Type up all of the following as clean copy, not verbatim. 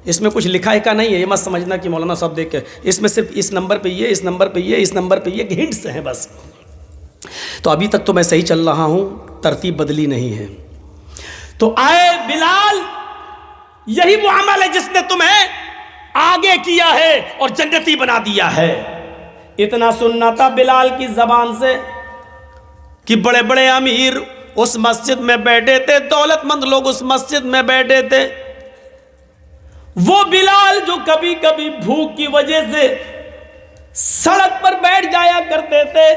اس میں کچھ لکھا کا نہیں ہے، یہ مت سمجھنا کہ مولانا صاحب دیکھ کے، اس میں صرف اس نمبر پہ یہ، اس نمبر پہ یہ، اس نمبر پہ یہ ہنٹس ہیں بس. تو ابھی تک تو میں صحیح چل رہا ہوں، ترتیب بدلی نہیں ہے. تو آئے بلال، یہی وہ عمل ہے جس نے تمہیں آگے کیا ہے اور جنتی بنا دیا ہے. اتنا سننا تھا بلال کی زبان سے کہ بڑے بڑے امیر اس مسجد میں بیٹھے تھے، دولت مند لوگ اس مسجد میں بیٹھے تھے. وہ بلال جو کبھی کبھی بھوک کی وجہ سے سڑک پر بیٹھ جایا کرتے تھے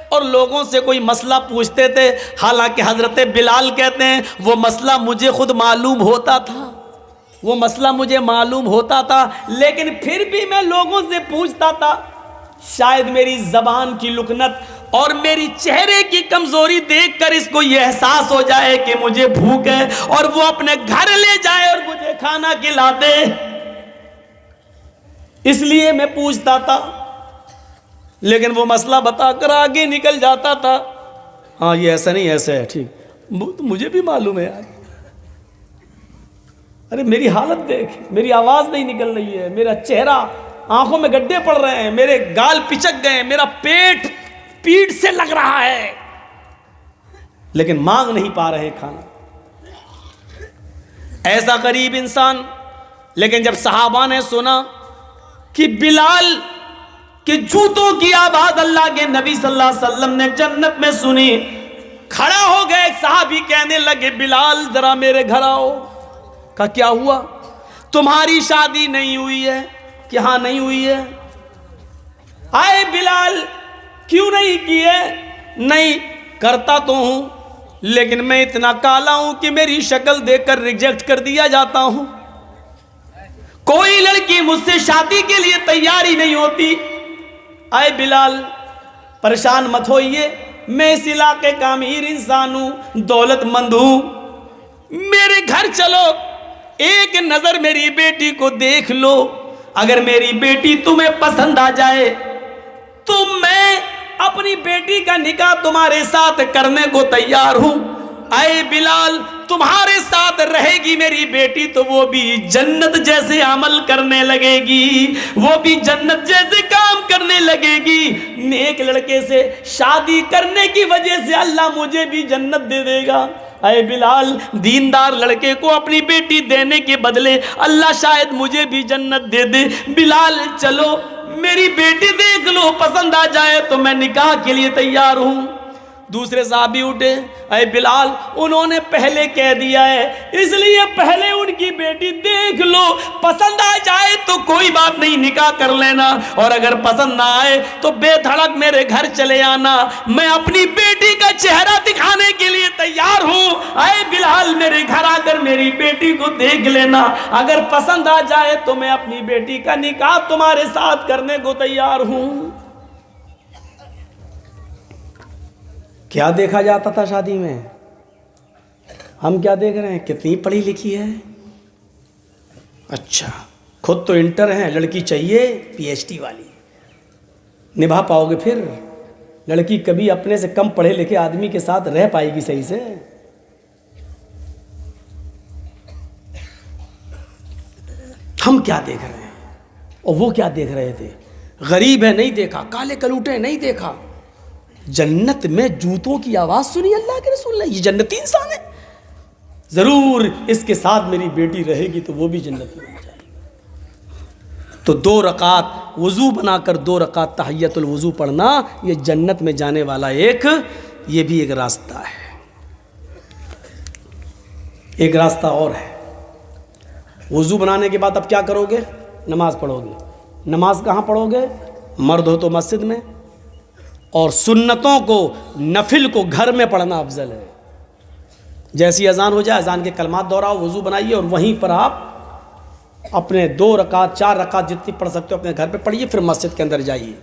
اور لوگوں سے کوئی مسئلہ پوچھتے تھے، حالانکہ حضرت بلال کہتے ہیں وہ مسئلہ مجھے خود معلوم ہوتا تھا، وہ مسئلہ مجھے معلوم ہوتا تھا، لیکن پھر بھی میں لوگوں سے پوچھتا تھا. شاید میری زبان کی لکنت اور میری چہرے کی کمزوری دیکھ کر اس کو یہ احساس ہو جائے کہ مجھے بھوک ہے اور وہ اپنے گھر لے جائے اور مجھے کھانا کھلا دے. اس لیے میں پوچھتا تھا، لیکن وہ مسئلہ بتا کر آگے نکل جاتا تھا. ہاں یہ ایسا نہیں، ایسا ہے، ٹھیک، مجھے بھی معلوم ہے یار. ارے میری حالت دیکھ، میری آواز نہیں نکل رہی ہے، میرا چہرہ، آنکھوں میں گڈھے پڑ رہے ہیں، میرے گال پچک گئے، میرا پیٹ پیٹ سے لگ رہا ہے، لیکن مانگ نہیں پا رہے کھانا. ایسا غریب انسان. لیکن جب صحابہ نے سنا کہ بلال کے جوتوں کی آواز اللہ کے نبی صلی اللہ علیہ وسلم نے جنت میں سنی، کھڑا ہو گئے. ایک صحابی کہنے لگے بلال ذرا میرے گھر آؤ. کہا کیا ہوا؟ تمہاری شادی نہیں ہوئی ہے؟ کہ ہاں نہیں ہوئی ہے. آئے بلال کیوں نہیں کی ہے؟ نہیں کرتا تو ہوں، لیکن میں اتنا کالا ہوں کہ میری شکل دیکھ کر ریجیکٹ کر دیا جاتا ہوں، کوئی لڑکی مجھ سے شادی کے لیے تیار ہی نہیں ہوتی. آئے بلال پریشان مت ہوئیے، میں اس علاقے کا امیر انسان ہوں، دولت مند ہوں، میرے گھر چلو، ایک نظر میری بیٹی کو دیکھ لو، اگر میری بیٹی تمہیں پسند آ جائے تو میں اپنی بیٹی کا نکاح تمہارے ساتھ کرنے کو تیار ہوں. اے بلال تمہارے ساتھ رہے گی میری بیٹی تو وہ بھی جنت جیسے عمل کرنے لگے گی، وہ بھی جنت جیسے کام کرنے لگے گی. نیک لڑکے سے شادی کرنے کی وجہ سے اللہ مجھے بھی جنت دے دے گا. اے بلال دیندار لڑکے کو اپنی بیٹی دینے کے بدلے اللہ شاید مجھے بھی جنت دے دے. بلال چلو میری بیٹی دیکھ لو، پسند آ جائے تو میں نکاح کے لیے تیار ہوں. دوسرے صحابی اٹھے، اے بلال انہوں نے پہلے کہہ دیا ہے، اس لیے پہلے ان کی بیٹی دیکھ لو، پسند آ جائے تو کوئی بات نہیں نکاح کر لینا، اور اگر پسند نہ آئے تو بے دھڑک میرے گھر چلے آنا، میں اپنی بیٹی کا چہرہ دکھانے کے لیے تیار ہوں. اے بلال میرے گھر آ کر میری بیٹی کو دیکھ لینا، اگر پسند آ جائے تو میں اپنی بیٹی کا نکاح تمہارے ساتھ کرنے کو تیار ہوں. کیا دیکھا جاتا تھا شادی میں؟ ہم کیا دیکھ رہے ہیں؟ کتنی پڑھی لکھی ہے؟ اچھا خود تو انٹر ہیں، لڑکی چاہیے پی ایچ ڈی والی. نبھا پاؤ گے پھر؟ لڑکی کبھی اپنے سے کم پڑھے لکھے آدمی کے ساتھ رہ پائے گی صحیح سے؟ ہم کیا دیکھ رہے ہیں اور وہ کیا دیکھ رہے تھے؟ غریب ہے نہیں دیکھا، کالے کلوٹے نہیں دیکھا، جنت میں جوتوں کی آواز سنی اللہ کے رسول نے، یہ جنتی انسان ہے، ضرور اس کے ساتھ میری بیٹی رہے گی تو وہ بھی جنتی بن جائے گی. تو 2 رکعت وضو بنا کر 2 رکعت تحیۃ الوضو پڑھنا، یہ جنت میں جانے والا یہ بھی ایک راستہ ہے. ایک راستہ اور ہے، وضو بنانے کے بعد اب کیا کرو گے؟ نماز پڑھو گے. نماز کہاں پڑھو گے؟ مرد ہو تو مسجد میں، اور سنتوں کو نفل کو گھر میں پڑھنا افضل ہے. جیسی اذان ہو جائے اذان کے کلمات دہراؤ، وضو بنائیے اور وہیں پر آپ اپنے 2 رکعت 4 رکعت جتنی پڑھ سکتے ہو اپنے گھر پہ پڑھیے، پھر مسجد کے اندر جائیے.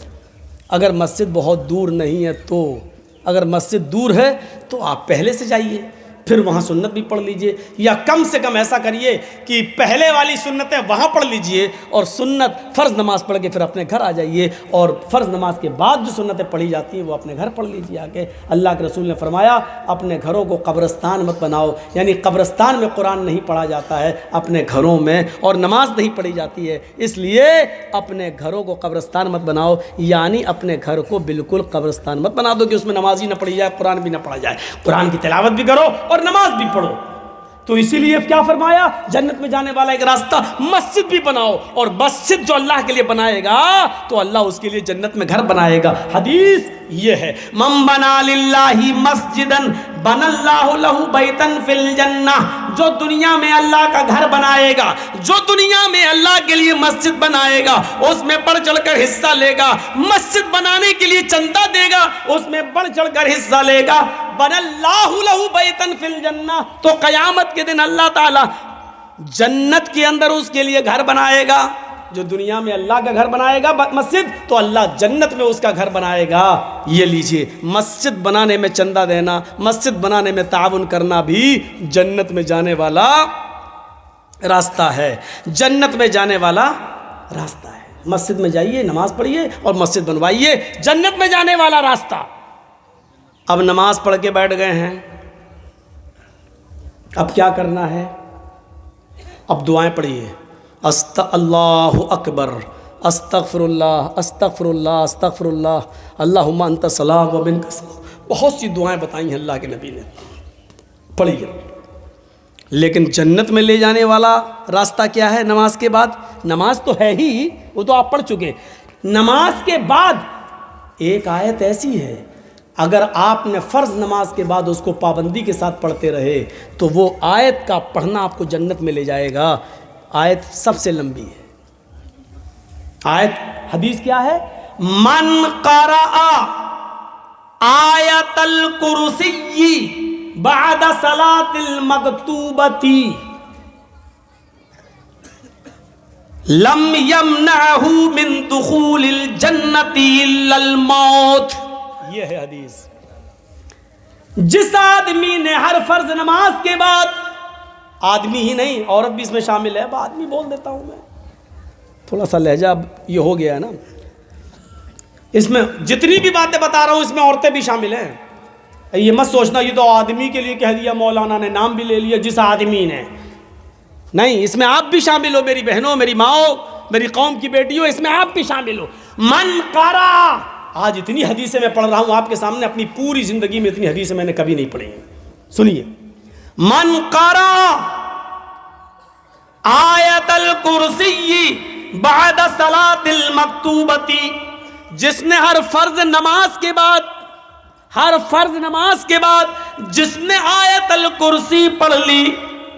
اگر مسجد بہت دور نہیں ہے تو، اگر مسجد دور ہے تو آپ پہلے سے جائیے، پھر وہاں سنت بھی پڑھ لیجئے، یا کم سے کم ایسا کریے کہ پہلے والی سنتیں وہاں پڑھ لیجئے اور سنت فرض نماز پڑھ کے پھر اپنے گھر آ جائیے، اور فرض نماز کے بعد جو سنتیں پڑھی جاتی ہیں وہ اپنے گھر پڑھ لیجئے آ کے۔ اللہ کے رسول نے فرمایا اپنے گھروں کو قبرستان مت بناؤ، یعنی قبرستان میں قرآن نہیں پڑھا جاتا ہے، اپنے گھروں میں، اور نماز نہیں پڑھی جاتی ہے، اس لیے اپنے گھروں کو قبرستان مت بناؤ، یعنی اپنے گھر کو بالکل قبرستان مت بنا دو کہ اس میں نماز ہی نہ پڑھی جائے، قرآن بھی نہ پڑھا جائے، قرآن کی تلاوت بھی کرو اور نماز بھی پڑھو۔ تو اسی لیے کیا فرمایا، جنت میں جانے والا ایک راستہ مسجد بھی بناؤ، اور مسجد جو اللہ کے لیے بنائے گا تو اللہ اس کے لیے جنت میں گھر بنائے گا۔ حدیث یہ ہے، من بنا للہ مسجدا بنا اللہ لہ بیتا فی الجنہ، جو دنیا میں اللہ کا گھر بنائے گا، جو دنیا میں اللہ کے لیے مسجد بنائے گا، اس میں بڑھ چڑھ کر حصہ لے گا، مسجد بنانے کے لیے چندہ دے گا، اس میں بڑھ چڑھ کر حصہ لے گا، بنا اللہ لہ بیتا فی الجنہ، تو قیامت کے دن اللہ تعالی جنت کے اندر اس کے لیے گھر بنائے گا۔ جو دنیا میں اللہ کا گھر بنائے گا مسجد، تو اللہ جنت میں اس کا گھر بنائے گا۔ یہ لیجئے، مسجد بنانے میں چندہ دینا، مسجد بنانے میں تعاون کرنا بھی جنت میں جانے والا راستہ ہے، جنت میں جانے والا راستہ ہے۔ مسجد میں جائیے، نماز پڑھیے اور مسجد بنوائیے، جنت میں جانے والا راستہ۔ اب نماز پڑھ کے بیٹھ گئے ہیں، اب کیا کرنا ہے؟ اب دعائیں پڑھیے، اللہ اکبر، استغفر اللہ، استغفر اللہ، استغفر اللہ، اللہم انت السلام و منک السلام، بہت سی دعائیں بتائی ہیں اللہ کے نبی نے، پڑھیے۔ لیکن جنت میں لے جانے والا راستہ کیا ہے نماز کے بعد؟ نماز تو ہے ہی، وہ تو آپ پڑھ چکے، نماز کے بعد ایک آیت ایسی ہے، اگر آپ نے فرض نماز کے بعد اس کو پابندی کے ساتھ پڑھتے رہے تو وہ آیت کا پڑھنا آپ کو جنت میں لے جائے گا۔ آیت سب سے لمبی ہے، آیت، حدیث کیا ہے؟ من قرأ آیت الکرسی بعد صلاۃ المکتوبۃ لم یمنعہ من دخول الجنۃ الا الموت۔ یہ ہے حدیث۔ جس آدمی نے ہر فرض نماز کے بعد، آدمی ہی نہیں عورت بھی اس میں شامل ہے، آدمی بول دیتا ہوں میں، تھوڑا سا لہجہ اب یہ ہو گیا ہے نا، اس میں جتنی بھی باتیں بتا رہا ہوں اس میں عورتیں بھی شامل ہیں، یہ مت سوچنا یہ تو آدمی کے لیے کہہ دیا، مولانا نے نام بھی لے لیا جس آدمی نے، نہیں، اس میں آپ بھی شامل ہو، میری بہنوں، میری ماؤں، میری قوم کی بیٹیوں، اس میں آپ بھی شامل ہو۔ من قرأ، آج اتنی حدیثیں میں پڑھ رہا ہوں آپ کے سامنے، اپنی پوری زندگی میں اتنی حدیثیں میں نے کبھی نہیں پڑھی ہیں، سنیے۔ من قرأ آیت الکرسی بعد صلاۃ المکتوبۃ، جس نے ہر فرض نماز کے بعد جس نے آیت الکرسی پڑھ لی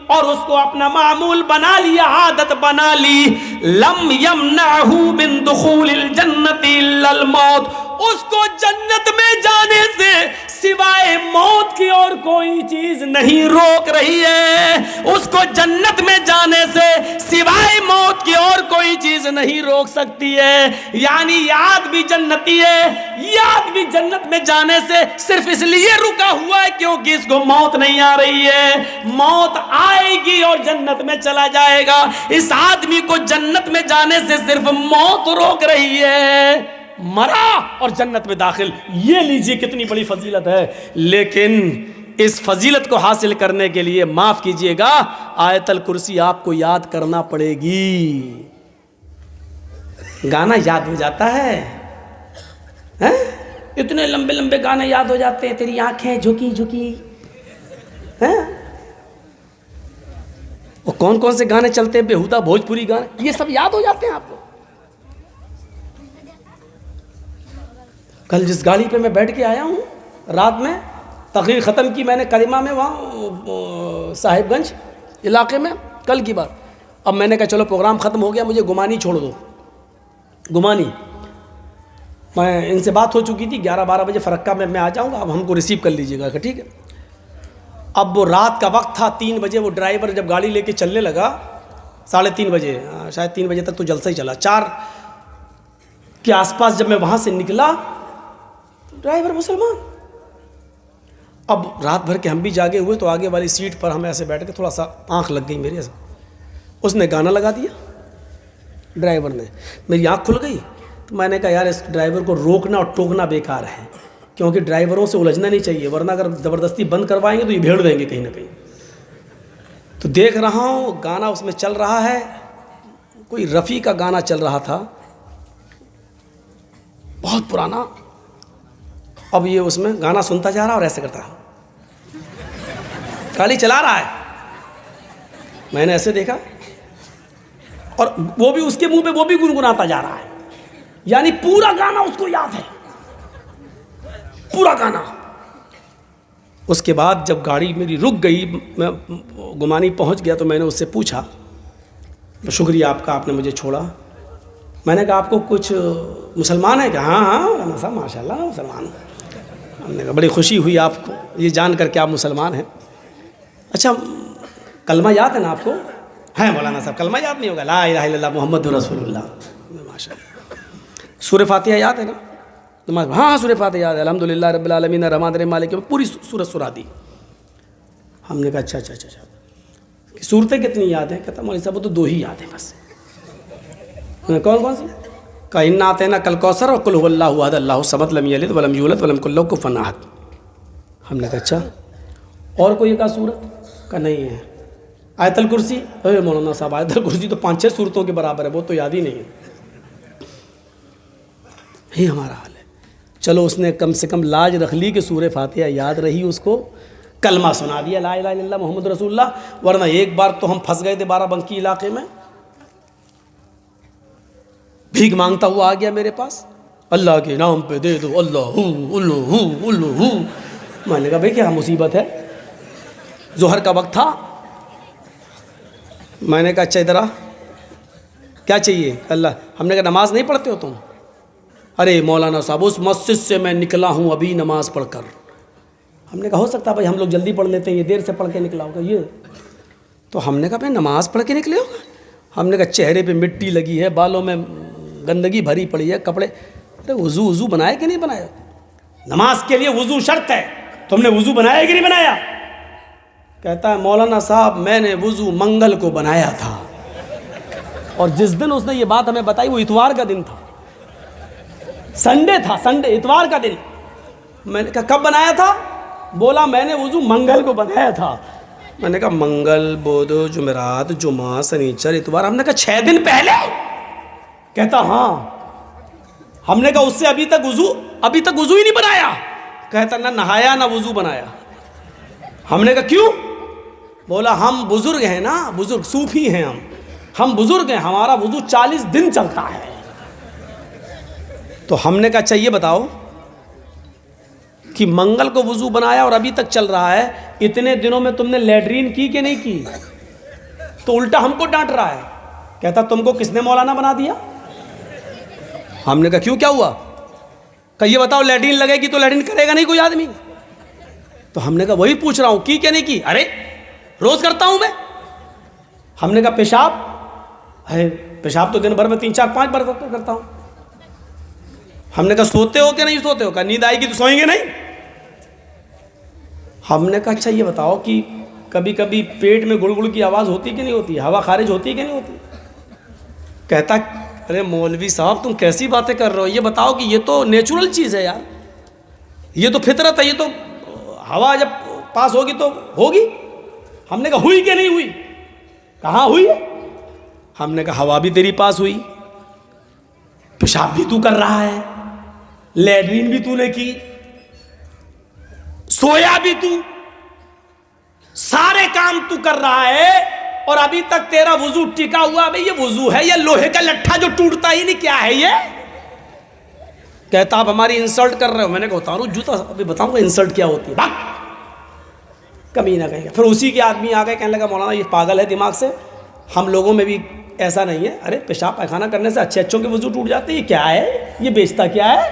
اور اس کو اپنا معمول بنا لیا، عادت بنا لی، لم یمنعہ من دخول الجنۃ الا الموت، اس کو جنت میں جانے سے سوائے موت کی اور کوئی چیز نہیں روک رہی ہے، اس کو جنت میں جانے سے سوائے موت کی اور کوئی چیز نہیں روک سکتی ہے۔ یعنی یہ آدمی جنتی ہے، یہ آدمی جنت میں جانے سے صرف اس لیے رکا ہوا ہے کیونکہ اس کو موت نہیں آ رہی ہے، موت آئے گی اور جنت میں چلا جائے گا، اس آدمی کو جنت میں جانے سے صرف موت روک رہی ہے، مرا اور جنت میں داخل۔ یہ لیجیے کتنی بڑی فضیلت ہے، لیکن اس فضیلت کو حاصل کرنے کے لیے معاف کیجئے گا آیت الکرسی آپ کو یاد کرنا پڑے گی۔ گانا یاد ہو جاتا ہے، اتنے لمبے لمبے گانے یاد ہو جاتے ہیں، تیری آنکھیں جھکی جھکی، وہ کون کون سے گانے چلتے ہیں، بیہودہ بھوجپوری گانے، یہ سب یاد ہو جاتے ہیں آپ کو۔ کل جس گاڑی پہ میں بیٹھ کے آیا ہوں، رات میں تقریر ختم کی میں نے کریمہ میں، وہاں صاحب گنج علاقے میں، کل کی بات، اب میں نے کہا چلو پروگرام ختم ہو گیا، مجھے گمانی چھوڑ دو، گمانی، میں ان سے بات ہو چکی تھی 11-12 بجے فرقہ میں آ جاؤں گا، اب ہم کو ریسیو کر لیجیے گا، ٹھیک ہے۔ اب وہ رات کا وقت تھا، 3 بجے وہ ڈرائیور جب گاڑی لے کے چلنے لگا، 3:30 بجے، شاید 3 بجے تک تو جلسہ ہی چلا، 4 کے آس پاس جب میں وہاں سے نکلا، ڈرائیور مسلمان، اب رات بھر کے ہم بھی جاگے ہوئے تو آگے والی سیٹ پر ہم ایسے بیٹھ کے تھوڑا سا آنکھ لگ گئی میری ایسا. اس نے گانا لگا دیا ڈرائیور نے, میری آنکھ کھل گئی. تو میں نے کہا یار اس ڈرائیور کو روکنا اور ٹوکنا بیکار ہے, کیونکہ ڈرائیوروں سے الجھنا نہیں چاہیے, ورنہ اگر زبردستی بند کروائیں گے تو یہ بھیڑ دیں گے کہیں نہ کہیں. تو دیکھ رہا ہوں گانا اس میں چل رہا ہے, کوئی رفیع کا گانا چل رہا تھا بہت پرانا. اب یہ اس میں گانا سنتا جا رہا اور ایسے کرتا رہا, گاڑی چلا رہا ہے. میں نے ایسے دیکھا اور وہ بھی اس کے منہ پہ وہ بھی گنگناتا جا رہا ہے, یعنی پورا گانا اس کو یاد ہے, پورا گانا. اس کے بعد جب گاڑی میری رک گئی, میں گمانی پہنچ گیا, تو میں نے اس سے پوچھا شکریہ آپ کا, آپ نے مجھے چھوڑا. میں نے کہا آپ کو کچھ مسلمان ہے کیا؟ ہاں مولانا صاحب ماشاء اللہ مسلمان ہوں. ہم نے کہا بڑی خوشی ہوئی آپ کو یہ جان کر کے آپ مسلمان ہیں. اچھا کلمہ یاد ہے نا آپ کو؟ ہے مولانا صاحب کلمہ یاد نہیں ہوگا؟ لا الہ الا اللہ محمد رسول اللہ. ماشاء اللہ. سورہ فاتحہ یاد ہے نا نماز؟ ہاں سورہ فاتحہ یاد ہے. الحمدللہ رب العالمین الرحمن الرحیم مالک, پوری سورت سنا دی. ہم نے کہا اچھا صورتیں کتنی یاد ہیں؟ کہتا مولوی صاحب وہ تو 2 ہی یاد ہیں بس. کون سی؟ کہا انا اعطیناک الکوثر اور قل هو اللہ احد اللہ الصمد لم یلد ولم یولد ولم یکن له کفوا احد. ہم نے کہا اچھا اور کوئی ایک صورت؟ کہا نہیں ہے. آیت الکرسی؟ اے مولانا صاحب آیت الکرسی تو 5-6 صورتوں کے برابر ہے, وہ تو یاد ہی نہیں ہے. یہی ہمارا حال ہے. چلو اس نے کم سے کم لاج رکھ لی کہ سورہ فاتحہ یاد رہی, اس کو کلمہ سنا دیا لا الہ الا اللہ محمد رسول اللہ. ورنہ ایک بار تو ہم پھنس گئے تھے بارہ بنکی علاقے میں, بھیک مانگتا ہوا آ گیا میرے پاس, اللہ کے نام پہ دے دو اللہ اللہ. میں نے کہا بھائی کیا مصیبت ہے؟ ظہر کا وقت تھا. میں نے کہا اچھا ادھر آ, کیا چاہیے؟ اللہ. ہم نے کہا نماز نہیں پڑھتے ہو تم؟ ارے مولانا صاحب اس مسجد سے میں نکلا ہوں ابھی نماز پڑھ کر. ہم نے کہا ہو سکتا ہے بھائی ہم لوگ جلدی پڑھ لیتے ہیں, یہ دیر سے پڑھ کے نکلا ہوگا یہ. تو ہم نے کہا بھائی نماز پڑھ کے نکلے ہوگا؟ ہم نے کہا چہرے پہ مٹی لگی ہے, بالوں میں گندگی بھری پڑی ہے, کپڑے. ارے وضو بنایا کہ نہیں بنایا؟ نماز کے لیے وضو شرط ہے, تم نے وضو بنایا کہ نہیں بنایا؟ کہتا ہے مولانا صاحب میں نے وضو منگل کو بنایا تھا. اور جس دن اس نے یہ بات ہمیں بتائی وہ اتوار کا دن تھا, سنڈے تھا, سنڈے اتوار کا دن. میں نے کہا کب بنایا تھا؟ بولا میں نے وضو منگل کو بنایا تھا. میں نے کہا منگل بدھ جمعرات جمعہ سنیچر اتوار. ہم نے کہا 6 دن پہلے؟ کہتا ہاں. ہم نے کہا اس سے ابھی تک وضو ہی نہیں بنایا. کہتا نہ نہایا نہ وضو بنایا. ہم نے کہا کیوں؟ بولا ہم بزرگ ہیں نا, بزرگ صوفی ہیں ہم بزرگ ہیں, ہمارا وضو 40 دن چلتا ہے. تو ہم نے کہا اچھا یہ بتاؤ کہ منگل کو وضو بنایا اور ابھی تک چل رہا ہے, اتنے دنوں میں تم نے لیٹرین کی کہ نہیں کی؟ تو الٹا ہم کو ڈانٹ رہا ہے. کہتا تم کو کس نے مولانا بنا دیا؟ ہم نے کہا کیوں کیا ہوا؟ کہ یہ بتاؤ لیٹرین لگے گی تو لیٹرین کرے گا نہیں کوئی آدمی؟ تو ہم نے کہا وہی پوچھ رہا ہوں کی کہ نہیں کی. ارے روز کرتا ہوں میں. ہم نے کہا پیشاب ہے؟ پیشاب تو دن بھر میں 3-4-5 بار کرتا ہوں. ہم نے کہا سوتے ہو کہ نہیں سوتے ہو؟ کہا نیند آئے گی تو سوئیں گے نہیں. ہم نے کہا اچھا یہ بتاؤ کہ کبھی کبھی پیٹ میں گڑ گڑ کی آواز ہوتی کہ نہیں ہوتی, ہوا خارج ہوتی کہ نہیں ہوتی؟ کہتا ارے مولوی صاحب تم کیسی باتیں کر رہے ہو, یہ بتاؤ کہ یہ تو نیچرل چیز ہے یار, یہ تو فطرت ہے, یہ تو ہوا جب پاس ہوگی تو ہوگی. ہم نے کہا ہوئی کہ نہیں ہوئی؟ کہاں ہوئی؟ ہم نے کہا ہوا بھی تیری پاس ہوئی, پیشاب بھی تو کر رہا ہے, لیٹرین بھی تو نے کی, سویا بھی تو, سارے کام تو کر رہا ہے اور ابھی تک تیرا وضو ٹکا ہوا. بھئی یہ وضو ہے یا لوہے کا لٹھا جو ٹوٹتا ہی نہیں, کیا ہے یہ؟ کہتا آپ ہماری انسلٹ کر رہے ہو. میں نے کہا اتارو جوتا, ابھی بتاؤں گا انسلٹ کیا ہوتی ہے. بھاگ کمی نہ کہیں گے. پھر اسی کے آدمی آ گئے کہنے لگا مولانا یہ پاگل ہے دماغ سے, ہم لوگوں میں بھی ایسا نہیں ہے. ارے پیشاب پائخانہ کرنے سے اچھوں کے وضو ٹوٹ جاتے, یہ کیا ہے, یہ بیچتا کیا ہے؟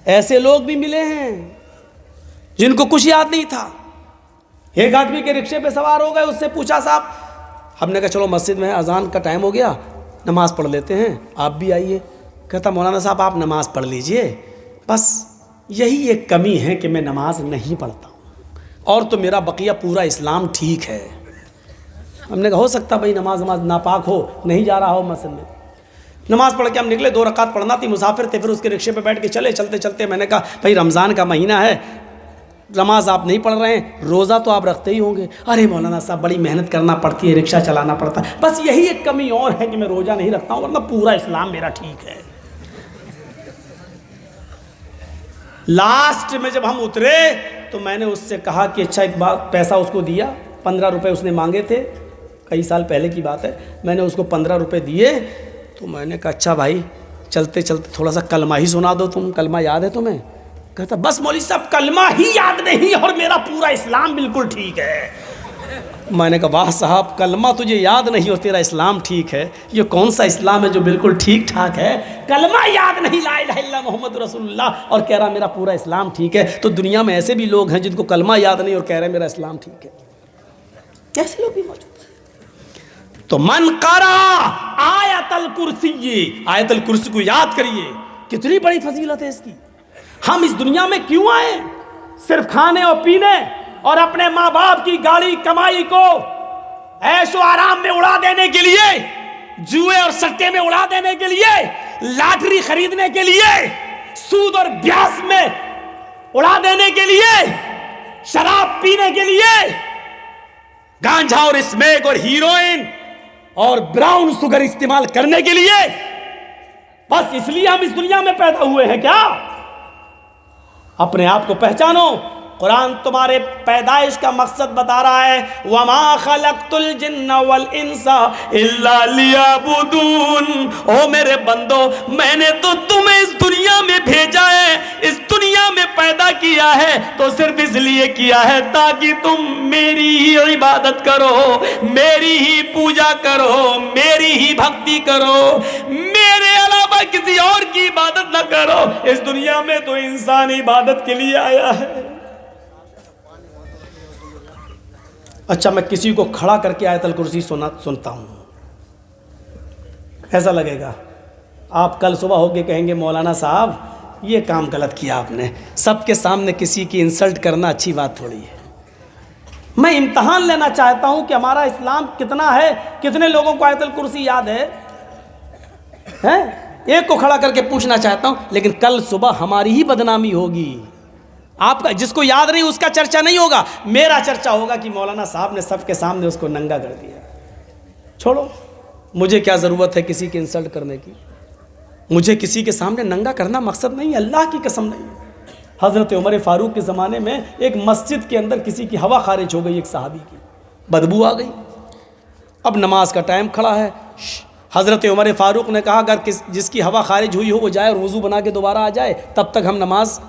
ایسے لوگ بھی ملے ہیں جن کو کچھ یاد نہیں تھا. ایک آدمی کے رکشے پہ سوار ہو گئے, اس سے پوچھا صاحب, ہم نے کہا چلو مسجد میں اذان کا ٹائم ہو گیا, نماز پڑھ لیتے ہیں, آپ بھی آئیے. کہتا مولانا صاحب آپ نماز پڑھ لیجئے, بس یہی ایک کمی ہے کہ میں نماز نہیں پڑھتا ہوں. اور تو میرا بقیہ پورا اسلام ٹھیک ہے. ہم نے کہا ہو سکتا بھائی نماز ناپاک ہو, نہیں جا رہا ہو مسجد میں. نماز پڑھ کے ہم نکلے, 2 رکعت پڑھنا تھی, مسافر تھے, پھر اس کے رکشے پہ بیٹھ کے چلے. چلتے چلتے میں نے کہا بھائی رمضان کا مہینہ ہے, نماز آپ نہیں پڑھ رہے ہیں, روزہ تو آپ رکھتے ہی ہوں گے. ارے مولانا صاحب بڑی محنت کرنا پڑتی ہے, رکشہ چلانا پڑتا ہے, بس یہی ایک کمی اور ہے کہ میں روزہ نہیں رکھتا ہوں, ورنہ پورا اسلام میرا ٹھیک ہے. لاسٹ میں جب ہم اترے تو میں نے اس سے کہا کہ اچھا ایک بات, پیسہ اس کو دیا, 15 روپے اس نے مانگے تھے, کئی سال پہلے کی بات ہے. میں نے اس کو 15 روپے دیے تو میں نے کہا اچھا بھائی چلتے چلتے تھوڑا سا کلمہ ہی سنا دو, تم کلمہ یاد ہے تمہیں؟ کہتا بس مولوی صاحب کلمہ ہی یاد نہیں اور میرا پورا اسلام بالکل ٹھیک ہے. میں نے کہا واہ صاحب, کلمہ تجھے یاد نہیں اور تیرا اسلام ٹھیک ہے, یہ کون سا اسلام ہے جو بالکل ٹھیک ٹھاک ہے؟ کلمہ یاد نہیں, لا الہ الا اللہ محمد رسول اللہ, اور کہہ رہا میرا پورا اسلام ٹھیک ہے. تو دنیا میں ایسے بھی لوگ ہیں جن کو کلمہ یاد نہیں اور کہہ رہے میرا اسلام ٹھیک ہے. ایسے لوگ بھی موجود ہیں. تو من قرأ آیت الکرسی, آیت الکرسی کو یاد کریے, کتنی بڑی فضیلت ہے اس کی. ہم اس دنیا میں کیوں آئے؟ صرف کھانے اور پینے اور اپنے ماں باپ کی گاڑی کمائی کو عیش و آرام میں اڑا دینے کے لیے, جوئے اور سٹے میں اڑا دینے کے لیے, لاٹری خریدنے کے لیے, سود اور بیاس میں اڑا دینے کے لیے, شراب پینے کے لیے, گانجا اور اسمیک اور ہیروئن اور براؤن سگر استعمال کرنے کے لیے, بس اس لیے ہم اس دنیا میں پیدا ہوئے ہیں کیا؟ اپنے آپ کو پہچانو. قرآن تمہارے پیدائش کا مقصد بتا رہا ہے, وَمَا خَلَقْتُ الْجِنَّ وَالْإِنسَ إِلَّا لِيَعْبُدُونَ. او میرے بندو, میں نے تو تمہیں اس دنیا میں بھیجا ہے, اس دنیا میں پیدا کیا ہے تو صرف اس لیے کیا ہے تاکہ تم میری ہی عبادت کرو, میری ہی پوجا کرو, میری ہی بھکتی کرو, میرے علاوہ کسی اور کی عبادت نہ کرو. اس دنیا میں تو انسان عبادت کے لیے آیا ہے. اچھا میں کسی کو کھڑا کر کے آیت الکرسی سنتا ہوں, ایسا لگے گا آپ کل صبح ہو کے کہیں گے مولانا صاحب یہ کام غلط کیا آپ نے. سب کے سامنے کسی کی انسلٹ کرنا اچھی بات تھوڑی ہے. میں امتحان لینا چاہتا ہوں کہ ہمارا اسلام کتنا ہے, کتنے لوگوں کو آیت الکرسی یاد ہے؟ ایک کو کھڑا کر کے پوچھنا چاہتا ہوں, لیکن کل صبح ہماری ہی بدنامی ہوگی. آپ کا جس کو یاد نہیں اس کا چرچا نہیں ہوگا, میرا چرچا ہوگا کہ مولانا صاحب نے سب کے سامنے اس کو ننگا کر دیا. چھوڑو, مجھے کیا ضرورت ہے کسی کی انسلٹ کرنے کی, مجھے کسی کے سامنے ننگا کرنا مقصد نہیں ہے, اللہ کی قسم نہیں ہے. حضرت عمر فاروق کے زمانے میں ایک مسجد کے اندر کسی کی ہوا خارج ہو گئی, ایک صحابی کی, بدبو آ گئی. اب نماز کا ٹائم کھڑا ہے. حضرت عمر فاروق نے کہا اگر جس کی ہوا خارج ہوئی ہو وہ جائے اور وضو بنا کے دوبارہ آ جائے, تب تک ہم نماز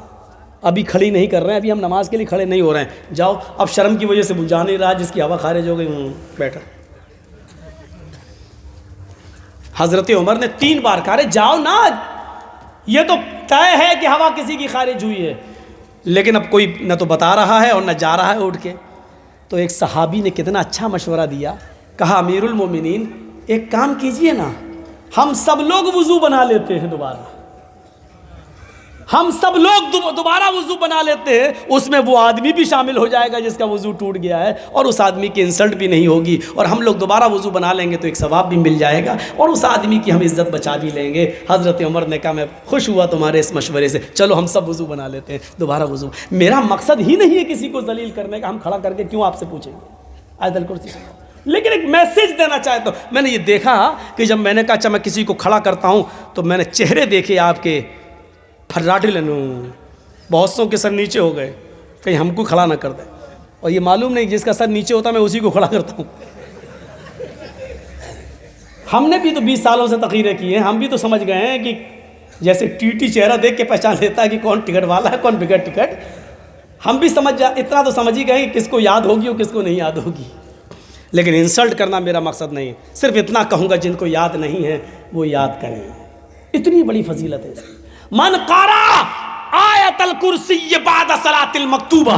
ابھی کھڑی نہیں کر رہے ہیں, ابھی ہم نماز کے لیے کھڑے نہیں ہو رہے ہیں. جاؤ, اب شرم کی وجہ سے جا نہیں رہا, جس کی ہوا خارج ہو گئی بیٹھا. حضرت عمر نے 3 بار کہا جاؤ نا, یہ تو طے ہے کہ ہوا کسی کی خارج ہوئی ہے, لیکن اب کوئی نہ تو بتا رہا ہے اور نہ جا رہا ہے اٹھ کے. تو ایک صحابی نے کتنا اچھا مشورہ دیا, کہا امیر المومنین ایک کام کیجئے نا, ہم سب لوگ وضو بنا لیتے ہیں دوبارہ, ہم سب لوگ دوبارہ وضو بنا لیتے ہیں, اس میں وہ آدمی بھی شامل ہو جائے گا جس کا وضو ٹوٹ گیا ہے, اور اس آدمی کی انسلٹ بھی نہیں ہوگی, اور ہم لوگ دوبارہ وضو بنا لیں گے تو ایک ثواب بھی مل جائے گا, اور اس آدمی کی ہم عزت بچا بھی لیں گے. حضرت عمر نے کہا میں خوش ہوا تمہارے اس مشورے سے, چلو ہم سب وضو بنا لیتے ہیں, دوبارہ وضو. میرا مقصد ہی نہیں ہے کسی کو ذلیل کرنے کا, ہم کھڑا کر کے کیوں آپ سے پوچھیں گے آیت الکرسی سے, لیکن ایک میسج دینا چاہتا ہوں. میں نے یہ دیکھا کہ جب میں نے کہا اچھا میں کسی کو کھڑا کرتا ہوں تو میں نے چہرے دیکھے آپ کے پھراٹے لنوں, بہت سو کے سر نیچے ہو گئے, کہیں ہم کو کھڑا نہ کر دیں, اور یہ معلوم نہیں جس کا سر نیچے ہوتا میں اسی کو کھڑا کرتا ہوں. ہم نے بھی تو 20 سالوں سے تقریریں کی ہیں, ہم بھی تو سمجھ گئے ہیں کہ جیسے ٹی ٹی چہرہ دیکھ کے پہچان لیتا ہے کہ کون ٹکٹ والا ہے کون بغیر ٹکٹ, ہم بھی اتنا تو سمجھ ہی گئے کہ کس کو یاد ہوگی اور کس کو نہیں یاد ہوگی. لیکن انسلٹ کرنا میرا مقصد نہیں, صرف اتنا کہوں گا جن کو یاد نہیں ہے وہ یاد کریں, اتنی بڑی فضیلت ہے. من قرأ آیت الکرسی بعد صلاۃ المکتوبہ,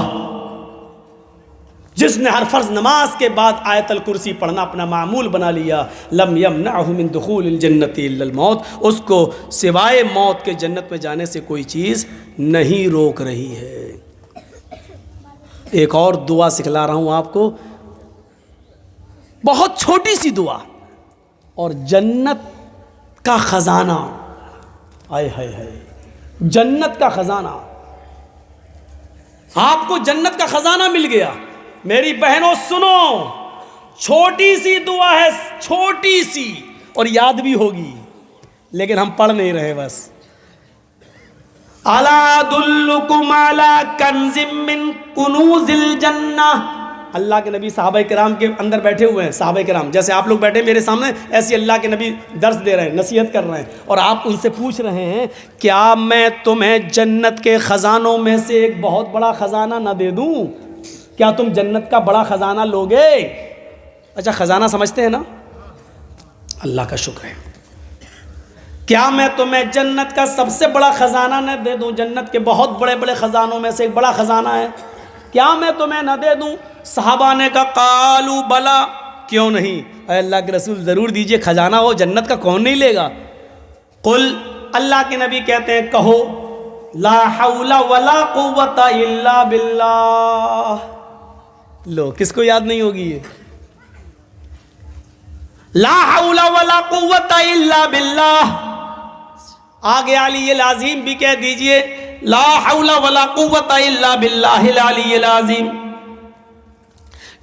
جس نے ہر فرض نماز کے بعد آیت الکرسی پڑھنا اپنا معمول بنا لیا, لم یمنعہ من دخول الجنت الا الموت, اس کو سوائے موت کے جنت میں جانے سے کوئی چیز نہیں روک رہی ہے. ایک اور دعا سکھلا رہا ہوں آپ کو، بہت چھوٹی سی دعا اور جنت کا خزانہ، آئے ہائے ہائے، جنت کا خزانہ، آپ کو جنت کا خزانہ مل گیا۔ میری بہنوں سنو، چھوٹی سی دعا ہے، چھوٹی سی، اور یاد بھی ہوگی لیکن ہم پڑھ نہیں رہے بس۔ الا ادلکم علی کنز من کنوز الجنہ، اللہ کے نبی صحابہ کرام کے اندر بیٹھے ہوئے ہیں، صحابہ کرام جیسے آپ لوگ بیٹھے میرے سامنے، ایسے اللہ کے نبی درس دے رہے ہیں، نصیحت کر رہے ہیں، اور آپ ان سے پوچھ رہے ہیں کیا میں تمہیں جنت کے خزانوں میں سے ایک بہت بڑا خزانہ نہ دے دوں؟ کیا تم جنت کا بڑا خزانہ لوگے؟ اچھا خزانہ سمجھتے ہیں نا؟ اللہ کا شکر ہے۔ کیا میں تمہیں جنت کا سب سے بڑا خزانہ نہ دے دوں؟ جنت کے بہت بڑے بڑے خزانوں میں سے ایک بڑا خزانہ ہے، کیا میں تمہیں نہ دے دوں؟ صحابہ نے کہا قالوا بلا، کیوں نہیں اے اللہ کے رسول، ضرور دیجئے، خزانہ ہو جنت کا کون نہیں لے گا؟ قل، اللہ کے نبی کہتے ہیں کہو، لا حول ولا قوت الا باللہ۔ لو کس کو یاد نہیں ہوگی یہ؟ لا حول ولا قوت الا باللہ۔ آگے علی العظیم بھی کہہ دیجئے، لا حول ولا قوت الا باللہ العلی العظیم۔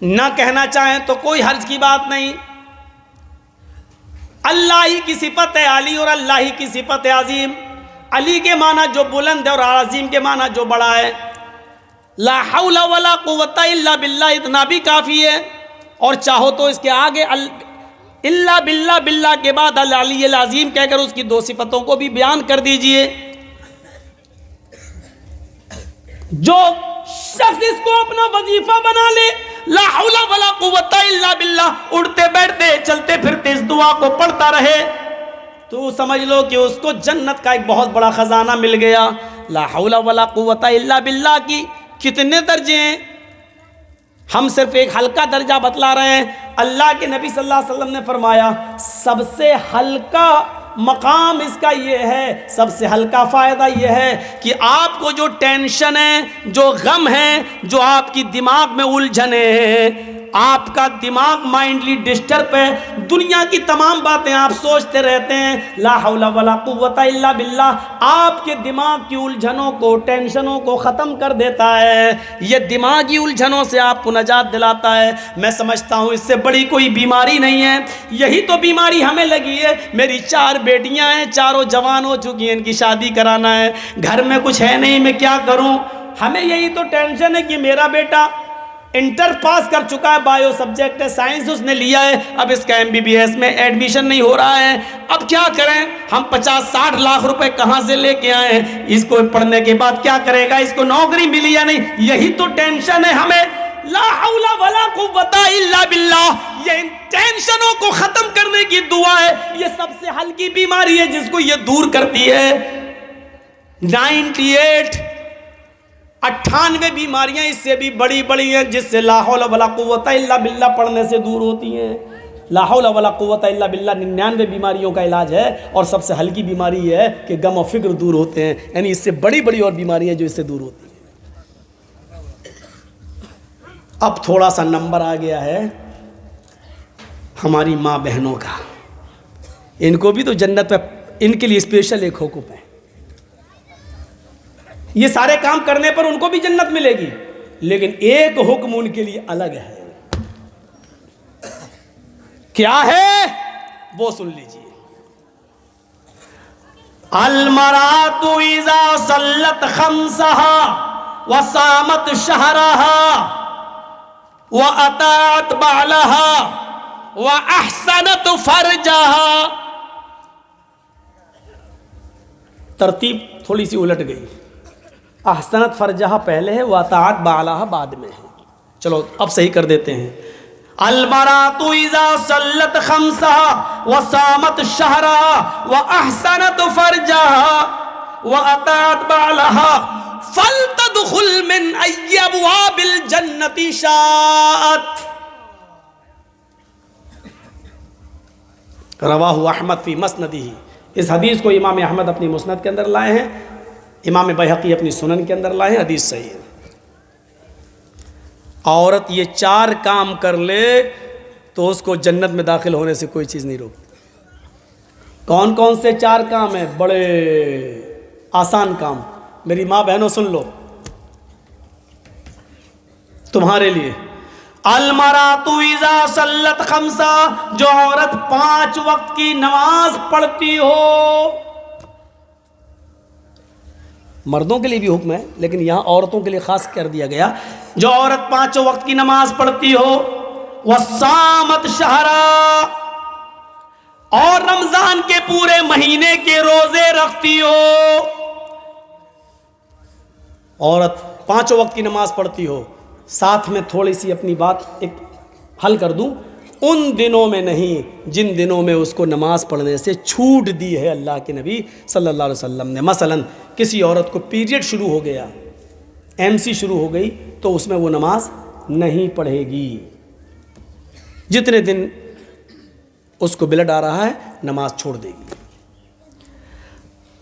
نہ کہنا چاہیں تو کوئی حرج کی بات نہیں، اللہ ہی کی صفت ہے علی اور اللہ ہی کی صفت ہے عظیم۔ علی کے معنی جو بلند ہے اور عظیم کے معنی جو بڑا ہے۔ لا حول ولا قوت الا باللہ اتنا بھی کافی ہے، اور چاہو تو اس کے آگے الا باللہ، باللہ کے بعد العلی العظیم کہہ کر اس کی دو صفتوں کو بھی بیان کر دیجئے۔ جو شخص اس کو اپنا وظیفہ بنا لے، لا حول ولا قوت الا باللہ، اڑتے بیٹھتے چلتے پھرتے اس دعا کو پڑھتا رہے، تو سمجھ لو کہ اس کو جنت کا ایک بہت بڑا خزانہ مل گیا۔ لا حول ولا قوت الا باللہ کی کتنے درجے ہیں؟ ہم صرف ایک ہلکا درجہ بتلا رہے ہیں۔ اللہ کے نبی صلی اللہ علیہ وسلم نے فرمایا سب سے ہلکا مقام اس کا یہ ہے، سب سے ہلکا فائدہ یہ ہے کہ آپ کو جو ٹینشن ہے، جو غم ہے، جو آپ کی دماغ میں الجھنے ہیں، آپ کا دماغ مائنڈلی ڈسٹرب ہے، دنیا کی تمام باتیں آپ سوچتے رہتے ہیں، لا حول ولا قوت الا باللہ آپ کے دماغ کی الجھنوں کو، ٹینشنوں کو ختم کر دیتا ہے۔ یہ دماغی الجھنوں سے آپ کو نجات دلاتا ہے۔ میں سمجھتا ہوں اس سے بڑی کوئی بیماری نہیں ہے۔ یہی تو بیماری ہمیں لگی ہے۔ میری 4 بیٹیاں ہیں، چاروں جوان ہو چکی ہیں، ان کی شادی کرانا ہے، گھر میں کچھ ہے نہیں، میں کیا کروں؟ ہمیں یہی تو ٹینشن ہے کہ میرا بیٹا انٹر پاس کر چکا ہے، بایو سبجیکٹ ہے، سائنس اس نے لیا ہے، اب اس کا MBBS میں ایڈمیشن نہیں ہو رہا ہے، اب کیا کریں؟ ہم 50-60 لاکھ روپے کہاں سے لے کے آئے ہیں؟ اس کو پڑھنے کے بعد کیا کرے گا؟ اس کو نوکری ملی یا نہیں؟ یہی تو ٹینشن ہے ہمیں۔ لا حول ولا قوت الا باللہ، یہ ان ٹینشنوں کو ختم کرنے کی دعا ہے۔ یہ سب سے ہلکی بیماری ہے جس کو یہ دور کرتی ہے۔ 98 بیماریاں اس سے بھی بڑی بڑی ہیں جس سے لا حول ولا قوت الا باللہ پڑھنے سے دور ہوتی ہیں۔ لا حول ولا قوت الا باللہ 99 بیماریوں کا علاج ہے، اور سب سے ہلکی بیماری یہ ہے کہ غم و فکر دور ہوتے ہیں، یعنی اس سے بڑی بڑی اور بیماریاں جو اس سے دور ہوتی ہیں۔ اب تھوڑا سا نمبر آ گیا ہے ہماری ماں بہنوں کا، ان کو بھی تو جنت پہ، ان کے لیے اسپیشل ایک حکم ہے۔ یہ سارے کام کرنے پر ان کو بھی جنت ملے گی، لیکن ایک حکم ان کے لیے الگ ہے۔ کیا ہے وہ سن لیجئے۔ المرأۃ اذا صلت خمسها وصامت شهرها وأطاعت بعلها وأحسنت فرجها، ترتیب تھوڑی سی الٹ گئی، احسنت فرجہا پہلے ہے، وَأَطَاعَتْ بَعْلَهَا بعد میں ہے۔ چلو اب صحیح کر دیتے ہیں۔ الْمَرْأَةُ إِذَا صَلَّتْ خَمْسَهَا وَصَامَتْ شَهْرَهَا وَأَحْسَنَتْ فَرْجَهَا وَأَطَاعَتْ بَعْلَهَا فَلْتَدْخُلْ مِنْ أَيِّ أَبْوَابِ الْجَنَّةِ شَاءَتْ۔ رواہ احمد فی مسندہ، اس حدیث کو امام احمد اپنی مسند کے اندر لائے ہیں، امام بیہقی اپنی سنن کے اندر لائے ہیں، حدیث صحیح ہے۔ عورت یہ 4 کام کر لے تو اس کو جنت میں داخل ہونے سے کوئی چیز نہیں روکتی۔ کون کون سے 4 کام ہیں؟ بڑے آسان کام، میری ماں بہنوں سن لو تمہارے لیے۔ المرأۃ اذا صلت خمسا، جو عورت 5 وقت کی نماز پڑھتی ہو، مردوں کے لیے بھی حکم ہے لیکن یہاں عورتوں کے لیے خاص کر دیا گیا، جو عورت 5 وقت کی نماز پڑھتی ہو، وصامت شہرا، اور رمضان کے پورے مہینے کے روزے رکھتی ہو۔ عورت 5 وقت کی نماز پڑھتی ہو، ساتھ میں تھوڑی سی اپنی بات ایک حل کر دوں، ان دنوں میں نہیں جن دنوں میں اس کو نماز پڑھنے سے چھوٹ دی ہے اللہ کے نبی صلی اللہ علیہ وسلم نے۔ مثلا کسی عورت کو پیریڈ شروع ہو گیا، MC شروع ہو گئی، تو اس میں وہ نماز نہیں پڑھے گی، جتنے دن اس کو بلڈ آ رہا ہے نماز چھوڑ دے گی۔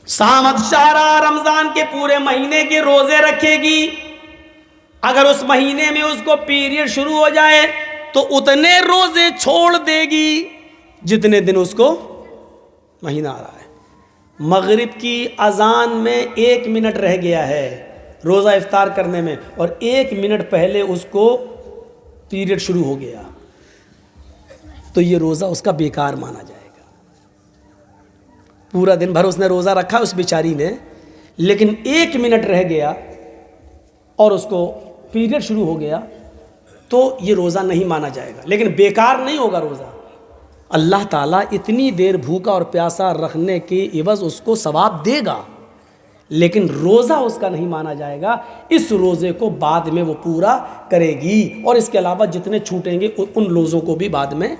سامت شہرا، رمضان کے پورے مہینے کے روزے رکھے گی۔ اگر اس مہینے میں اس کو پیریڈ شروع ہو جائے تو اتنے روزے چھوڑ دے گی جتنے دن اس کو مہینہ آ رہا ہے۔ مغرب کی اذان میں 1 منٹ رہ گیا ہے روزہ افطار کرنے میں، اور 1 منٹ پہلے اس کو پیریڈ شروع ہو گیا تو یہ روزہ اس کا بیکار مانا جائے گا۔ پورا دن بھر اس نے روزہ رکھا اس بیچاری نے، لیکن 1 منٹ رہ گیا اور اس کو پیریڈ شروع ہو گیا تو یہ روزہ نہیں مانا جائے گا، لیکن بیکار نہیں ہوگا روزہ۔ اللہ تعالیٰ اتنی دیر بھوکا اور پیاسا رکھنے کے عوض اس کو ثواب دے گا، لیکن روزہ اس کا نہیں مانا جائے گا۔ اس روزے کو بعد میں وہ پورا کرے گی، اور اس کے علاوہ جتنے چھوٹیں گے ان روزوں کو بھی بعد میں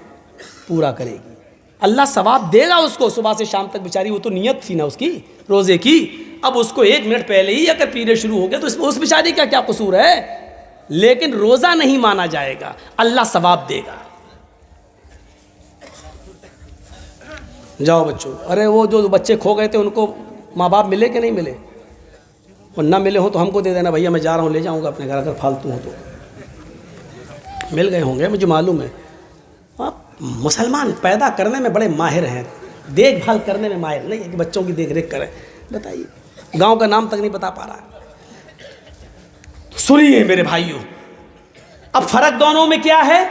پورا کرے گی۔ اللہ ثواب دے گا اس کو۔ صبح سے شام تک بیچاری، وہ تو نیت تھی نا اس کی روزے کی، اب اس کو 1 منٹ پہلے ہی اگر پیریڈ شروع ہو گیا تو اس بیچاری کا کیا قصور ہے؟ لیکن روزہ نہیں مانا جائے گا، اللہ ثواب دے گا۔ جاؤ بچوں، ارے وہ جو بچے کھو گئے تھے ان کو ماں باپ ملے کہ نہیں ملے؟ اور نہ ملے ہوں تو ہم کو دے دینا، بھیا میں جا رہا ہوں، لے جاؤں گا اپنے گھر، اگر فالتو ہوں تو۔ مل گئے ہوں گے، مجھے معلوم ہے۔ مسلمان پیدا کرنے میں بڑے ماہر ہیں، دیکھ بھال کرنے میں ماہر نہیں ہے کہ بچوں کی دیکھ ریکھ کریں۔ بتائیے، گاؤں کا نام تک نہیں بتا پا رہا ہے۔ سنیے میرے بھائیوں، اب فرق دونوں میں کیا ہے؟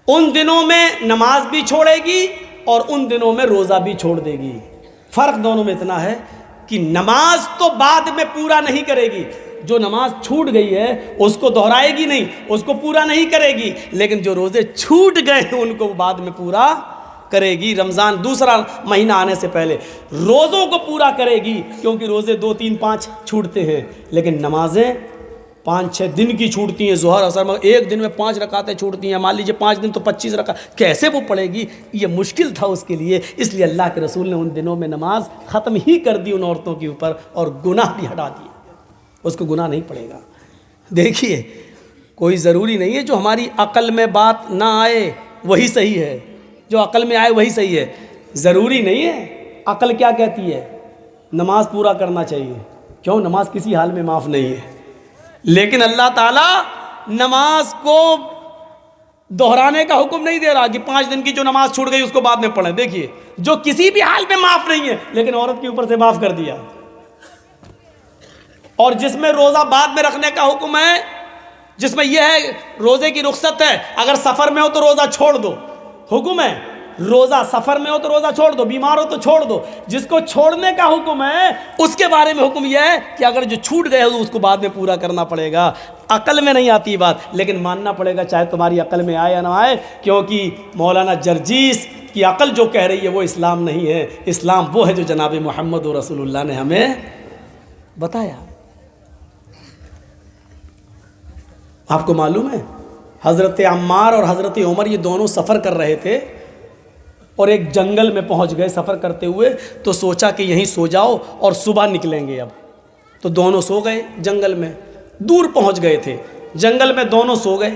ان دنوں میں نماز بھی چھوڑے گی اور ان دنوں میں روزہ بھی چھوڑ دے گی۔ فرق دونوں میں اتنا ہے کہ نماز تو بعد میں پورا نہیں کرے گی، جو نماز چھوٹ گئی ہے اس کو دہرائے گی نہیں، اس کو پورا نہیں کرے گی، لیکن جو روزے چھوٹ گئے ہیں ان کو بعد میں پورا کرے گی۔ رمضان دوسرا مہینہ آنے سے پہلے روزوں کو پورا کرے گی، کیونکہ روزے 2 3 5 چھوٹتے ہیں، لیکن نمازیں 5 6 دن کی چھوٹتی ہیں، ظہر اثر مگر ایک دن میں 5 رکعتیں چھوٹتی ہیں۔ مان لیجیے 5 دن تو 25 رکعت، کیسے وہ پڑھے گی؟ یہ مشکل تھا اس کے لیے، اس لیے اللہ کے رسول نے ان دنوں میں نماز ختم ہی کر دی ان عورتوں کے اوپر، اور گناہ بھی ہٹا دیا، اس کو گناہ نہیں پڑے گا۔ دیکھیے، کوئی ضروری نہیں ہے جو ہماری عقل میں بات نہ آئے وہی صحیح ہے، جو عقل میں آئے وہی صحیح ہے، ضروری نہیں ہے۔ عقل کیا کہتی ہے؟ نماز پورا کرنا چاہیے، کیوں؟ نماز کسی حال میں معاف نہیں ہے، لیکن اللہ تعالیٰ نماز کو دہرانے کا حکم نہیں دے رہا کہ 5 دن کی جو نماز چھوٹ گئی اس کو بعد میں پڑھیں۔ دیکھیے، جو کسی بھی حال میں معاف نہیں ہے لیکن عورت کے اوپر سے معاف کر دیا، اور جس میں روزہ بعد میں رکھنے کا حکم ہے، جس میں یہ ہے روزے کی رخصت ہے، اگر سفر میں ہو تو روزہ چھوڑ دو، حکم ہے۔ روزہ سفر میں ہو تو روزہ چھوڑ دو، بیمار ہو تو چھوڑ دو۔ جس کو چھوڑنے کا حکم ہے اس کے بارے میں حکم یہ ہے کہ اگر جو چھوٹ گئے تو اس کو بعد میں پورا کرنا پڑے گا۔ عقل میں نہیں آتی بات، لیکن ماننا پڑے گا، چاہے تمہاری عقل میں آئے یا نہ آئے، کیونکہ مولانا جرجیس کی عقل جو کہہ رہی ہے وہ اسلام نہیں ہے۔ اسلام وہ ہے جو جناب محمد رسول اللہ نے ہمیں بتایا۔ آپ کو معلوم ہے حضرت عمار اور حضرت عمر یہ دونوں سفر کر رہے تھے، اور ایک جنگل میں پہنچ گئے سفر کرتے ہوئے، تو سوچا کہ یہیں سو جاؤ اور صبح نکلیں گے اب، تو دونوں سو گئے جنگل میں، دور پہنچ گئے تھے جنگل میں، دونوں سو گئے،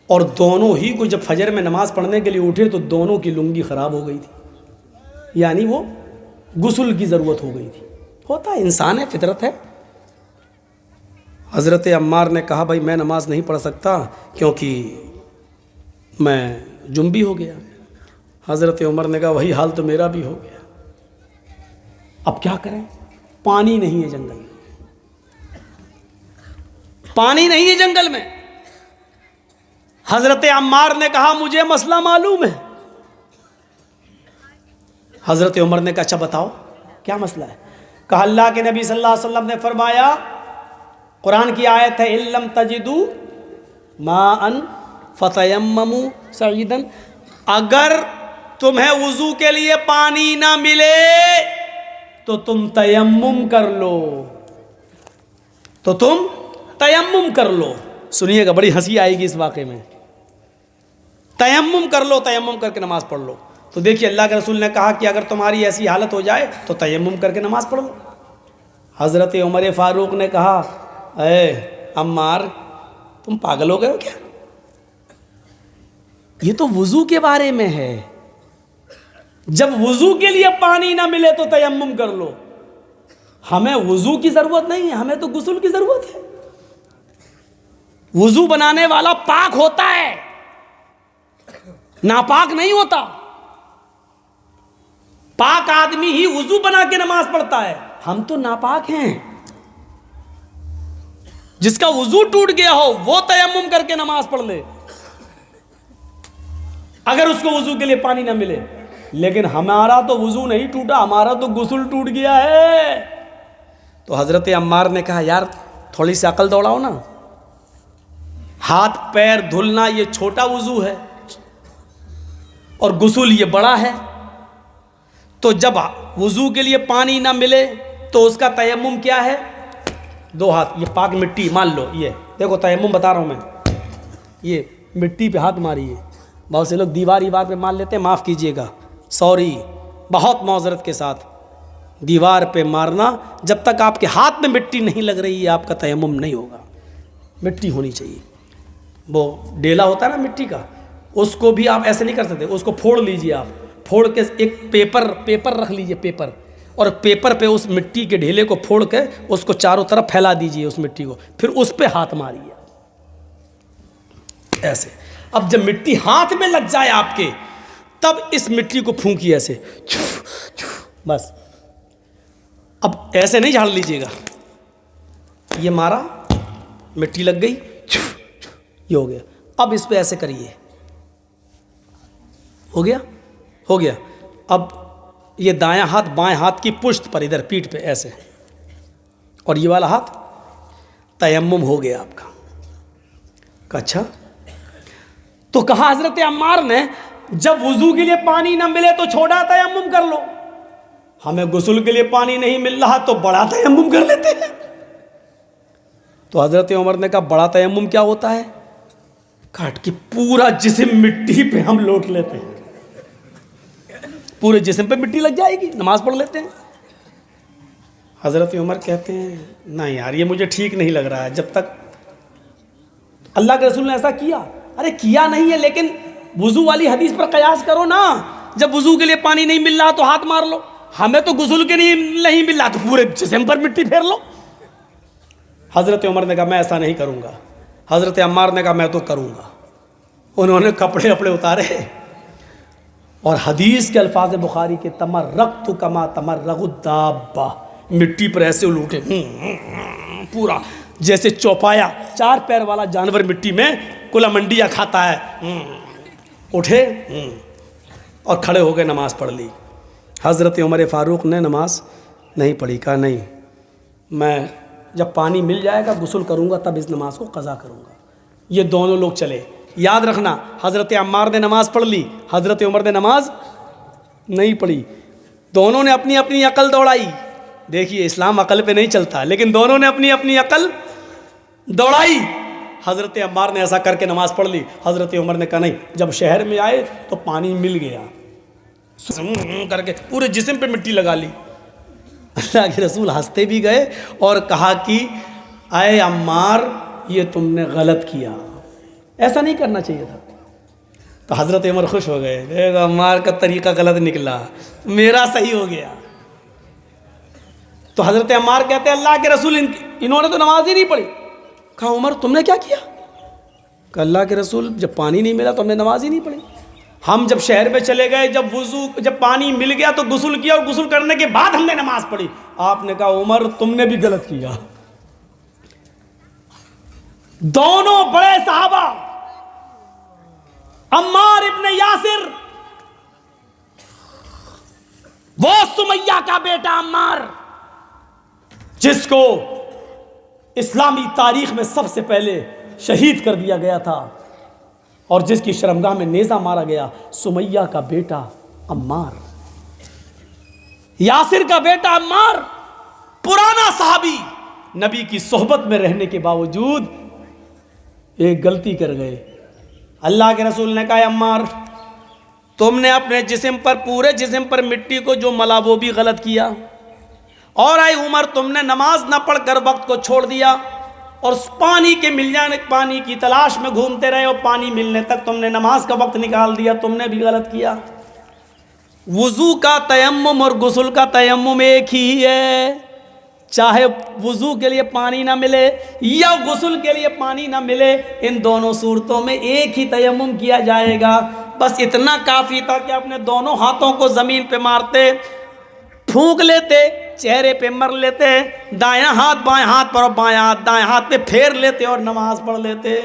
اور دونوں ہی کو جب فجر میں نماز پڑھنے کے لیے اٹھے تو دونوں کی لنگی خراب ہو گئی تھی، یعنی وہ غسل کی ضرورت ہو گئی تھی۔ ہوتا ہے، انسان ہے، فطرت ہے۔ حضرت عمار نے کہا بھائی میں نماز نہیں پڑھ سکتا کیونکہ میں جنبی ہو گیا۔ حضرت عمر نے کہا وہی حال تو میرا بھی ہو گیا، اب کیا کریں؟ پانی نہیں ہے جنگل میں، پانی نہیں ہے جنگل میں۔ حضرت عمار نے کہا مجھے مسئلہ معلوم ہے۔ حضرت عمر نے کہا اچھا بتاؤ کیا مسئلہ ہے؟ کہا اللہ کے نبی صلی اللہ علیہ وسلم نے فرمایا، قرآن کی آیت ہے اِن لَمْ تَجِدُوا مَاءً فَتَيَمَّمُوا صَعِيدًا، اگر تمہیں وضو کے لیے پانی نہ ملے تو تم تیمم کر لو، تو تم تیمم کر لو۔ سنیے گا، بڑی ہنسی آئے گی اس واقعے میں۔ تیمم کر لو، تیمم کر کے نماز پڑھ لو۔ تو دیکھیے اللہ کے رسول نے کہا کہ اگر تمہاری ایسی حالت ہو جائے تو تیمم کر کے نماز پڑھ لو۔ حضرت عمر فاروق نے کہا اے عمار تم پاگل ہو گئے ہو کیا؟ یہ تو وضو کے بارے میں ہے، جب وضو کے لیے پانی نہ ملے تو تیمم کر لو۔ ہمیں وضو کی ضرورت نہیں ہے، ہمیں تو غسل کی ضرورت ہے۔ وضو بنانے والا پاک ہوتا ہے، ناپاک نہیں ہوتا۔ پاک آدمی ہی وضو بنا کے نماز پڑھتا ہے، ہم تو ناپاک ہیں۔ جس کا وضو ٹوٹ گیا ہو وہ تیمم کر کے نماز پڑھ لے اگر اس کو وضو کے لیے پانی نہ ملے۔ لیکن ہمارا تو وضو نہیں ٹوٹا، ہمارا تو غسل ٹوٹ گیا ہے۔ تو حضرت عمار نے کہا یار تھوڑی سی عقل دوڑاؤ نا، ہاتھ پیر دھلنا یہ چھوٹا وضو ہے اور غسل یہ بڑا ہے، تو جب وضو کے لیے پانی نہ ملے تو اس کا تیمم کیا ہے؟ دو ہاتھ، یہ پاک مٹی مان لو، یہ دیکھو تیمم بتا رہا ہوں میں، یہ مٹی پہ ہاتھ ماری ہے۔ بہت سے لوگ دیوار پہ مان لیتے ہیں، معاف کیجئے گا، سوری، بہت معذرت کے ساتھ، دیوار پہ مارنا جب تک آپ کے ہاتھ میں مٹی نہیں لگ رہی ہے آپ کا تیمم نہیں ہوگا۔ مٹی ہونی چاہیے، وہ ڈیلا ہوتا ہے نا مٹی کا، اس کو بھی آپ ایسے نہیں کر سکتے، اس کو پھوڑ لیجئے، آپ پھوڑ کے ایک پیپر رکھ لیجئے، پیپر، اور پیپر پہ اس مٹی کے ڈھیلے کو پھوڑ کے اس کو چاروں طرف پھیلا دیجئے اس مٹی کو، پھر اس پہ ہاتھ ماریے ایسے۔ اب جب مٹی ہاتھ میں لگ جائے آپ کے تب اس مٹی کو پھونکیے ایسے، بس۔ اب ایسے نہیں جھاڑ لیجئے گا، یہ مارا مٹی لگ گئی، یہ ہو گیا۔ اب اس پہ ایسے کریے، ہو گیا، ہو گیا۔ اب یہ دایاں ہاتھ بائیں ہاتھ کی پشت پر ادھر پیٹھ پہ ایسے، اور یہ والا ہاتھ، تیمم ہو گیا آپ کا۔ کہا اچھا، تو کہا حضرت عمار نے جب وضو کے لیے پانی نہ ملے تو چھوٹا تیمم کر لو، ہمیں غسل کے لیے پانی نہیں مل رہا تو بڑا تیمم کر لیتے ہیں۔ تو حضرت عمر نے کہا بڑا تیمم کیا ہوتا ہے؟ کاٹ کے پورا جسم مٹی پہ ہم لوٹ لیتے ہیں، پورے جسم پہ مٹی لگ جائے گی، نماز پڑھ لیتے ہیں۔ حضرت عمر کہتے ہیں نہیں یار یہ مجھے ٹھیک نہیں لگ رہا ہے، جب تک اللہ کے رسول نے ایسا کیا، ارے کیا نہیں ہے لیکن وضو والی حدیث پر قیاس کرو نا، جب وضو کے لیے پانی نہیں مل رہا تو ہاتھ مار لو، ہمیں تو غسل کے لیے نہیں مل رہا تو پورے جسم پر مٹی پھیر لو۔ حضرت عمر نے کہا میں ایسا نہیں کروں گا۔ حضرت عمار نے کہا میں تو کروں گا۔ انہوں نے کپڑے اتارے اور حدیث کے الفاظ بخاری کے تمرغت کما تمرغ الدابہ، مٹی پر ایسے لوٹے پورا، جیسے چوپایا چار پیر والا جانور مٹی میں کلا منڈیا کھاتا ہے، اٹھے اور کھڑے ہو کے نماز پڑھ لی۔ حضرت عمر فاروق نے نماز نہیں پڑھی، کہا نہیں میں جب پانی مل جائے گا غسل کروں گا تب اس نماز کو قضا کروں گا۔ یہ دونوں لوگ چلے۔ یاد رکھنا حضرت عمار نے نماز پڑھ لی، حضرت عمر نے نماز نہیں پڑھی، دونوں نے اپنی اپنی عقل دوڑائی۔ دیکھیے اسلام عقل پہ نہیں چلتا، لیکن دونوں نے اپنی اپنی عقل دوڑائی۔ حضرت عمار نے ایسا کر کے نماز پڑھ لی، حضرت عمر نے کہا نہیں، جب شہر میں آئے تو پانی مل گیا، کر کے پورے جسم پہ مٹی لگا لی۔ اللہ کے رسول ہنستے بھی گئے اور کہا کہ اے عمار یہ تم نے غلط کیا، ایسا نہیں کرنا چاہیے تھا۔ تو حضرت عمر خوش ہو گئے، دیکھو عمار کا طریقہ غلط نکلا، میرا صحیح ہو گیا۔ تو حضرت عمار کہتے ہیں اللہ کے رسول انہوں نے تو نماز ہی نہیں پڑھی، کہا عمر تم نے کیا کیا؟ کہ اللہ کے رسول جب پانی نہیں ملا تو ہم نے نماز ہی نہیں پڑھی. ہم جب شہر میں چلے گئے, جب پانی مل گیا تو غسل کیا, اور غسل کرنے کے بعد ہم نے نماز پڑھی. آپ نے کہا عمر تم نے بھی غلط کیا. دونوں بڑے صحابہ, عمار ابن یاسر, وہ سمیہ کا بیٹا عمار جس کو اسلامی تاریخ میں سب سے پہلے شہید کر دیا گیا تھا اور جس کی شرمگاہ میں نیزہ مارا گیا, سمیہ کا بیٹا عمار, یاسر کا بیٹا عمار, پرانا صحابی, نبی کی صحبت میں رہنے کے باوجود ایک غلطی کر گئے. اللہ کے رسول نے کہا عمار تم نے اپنے جسم پر, پورے جسم پر مٹی کو جو ملا وہ بھی غلط کیا, اور اے عمر تم نے نماز نہ پڑھ کر وقت کو چھوڑ دیا اور پانی کے مل جانے, پانی کی تلاش میں گھومتے رہے اور پانی ملنے تک تم نے نماز کا وقت نکال دیا, تم نے بھی غلط کیا. وضو کا تیمم اور غسل کا تیمم ایک ہی ہے, چاہے وضو کے لیے پانی نہ ملے یا غسل کے لیے پانی نہ ملے, ان دونوں صورتوں میں ایک ہی تیمم کیا جائے گا. بس اتنا کافی تھا کہ اپنے دونوں ہاتھوں کو زمین پہ مارتے, پھونک لیتے, چہرے پہ مر لیتے, دائیں ہاتھ بائیں ہاتھ پر اور بائیں ہاتھ دائیں ہاتھ پہ پھیر لیتے اور نماز پڑھ لیتے.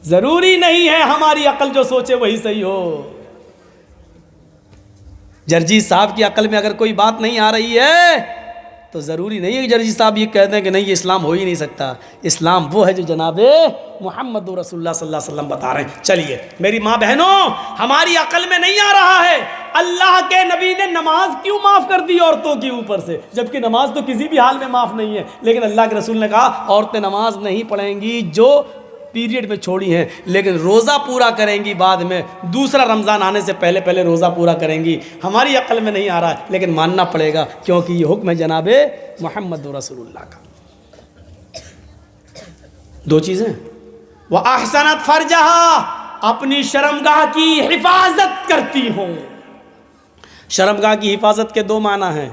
ضروری نہیں ہے ہماری عقل جو سوچے وہی صحیح ہو. جرجی صاحب کی عقل میں اگر کوئی بات نہیں آ رہی ہے تو ضروری نہیں ہے کہ جرجی صاحب یہ کہتے ہیں کہ نہیں یہ اسلام ہو ہی نہیں سکتا. اسلام وہ ہے جو جناب محمد رسول اللہ صلی اللہ علیہ وسلم بتا رہے ہیں. چلیے میری ماں بہنوں, ہماری عقل میں نہیں آ رہا ہے اللہ کے نبی نے نماز کیوں معاف کر دی عورتوں کے اوپر سے, جبکہ نماز تو کسی بھی حال میں معاف نہیں ہے. لیکن اللہ کے رسول نے کہا عورتیں نماز نہیں پڑھیں گی جو پیریڈ میں چھوڑی ہیں, لیکن روزہ پورا کریں گی بعد میں, دوسرا رمضان آنے سے پہلے پہلے روزہ پورا کریں گی. ہماری عقل میں نہیں آ رہا ہے لیکن ماننا پڑے گا کیونکہ یہ حکم ہے جناب محمد رسول اللہ کا. دو چیزیں, وَأَحْسَنَتْ فَرْجَهَا, اپنی شرمگاہ کی حفاظت کرتی ہوں. شرمگاہ کی حفاظت کے دو معنی ہیں.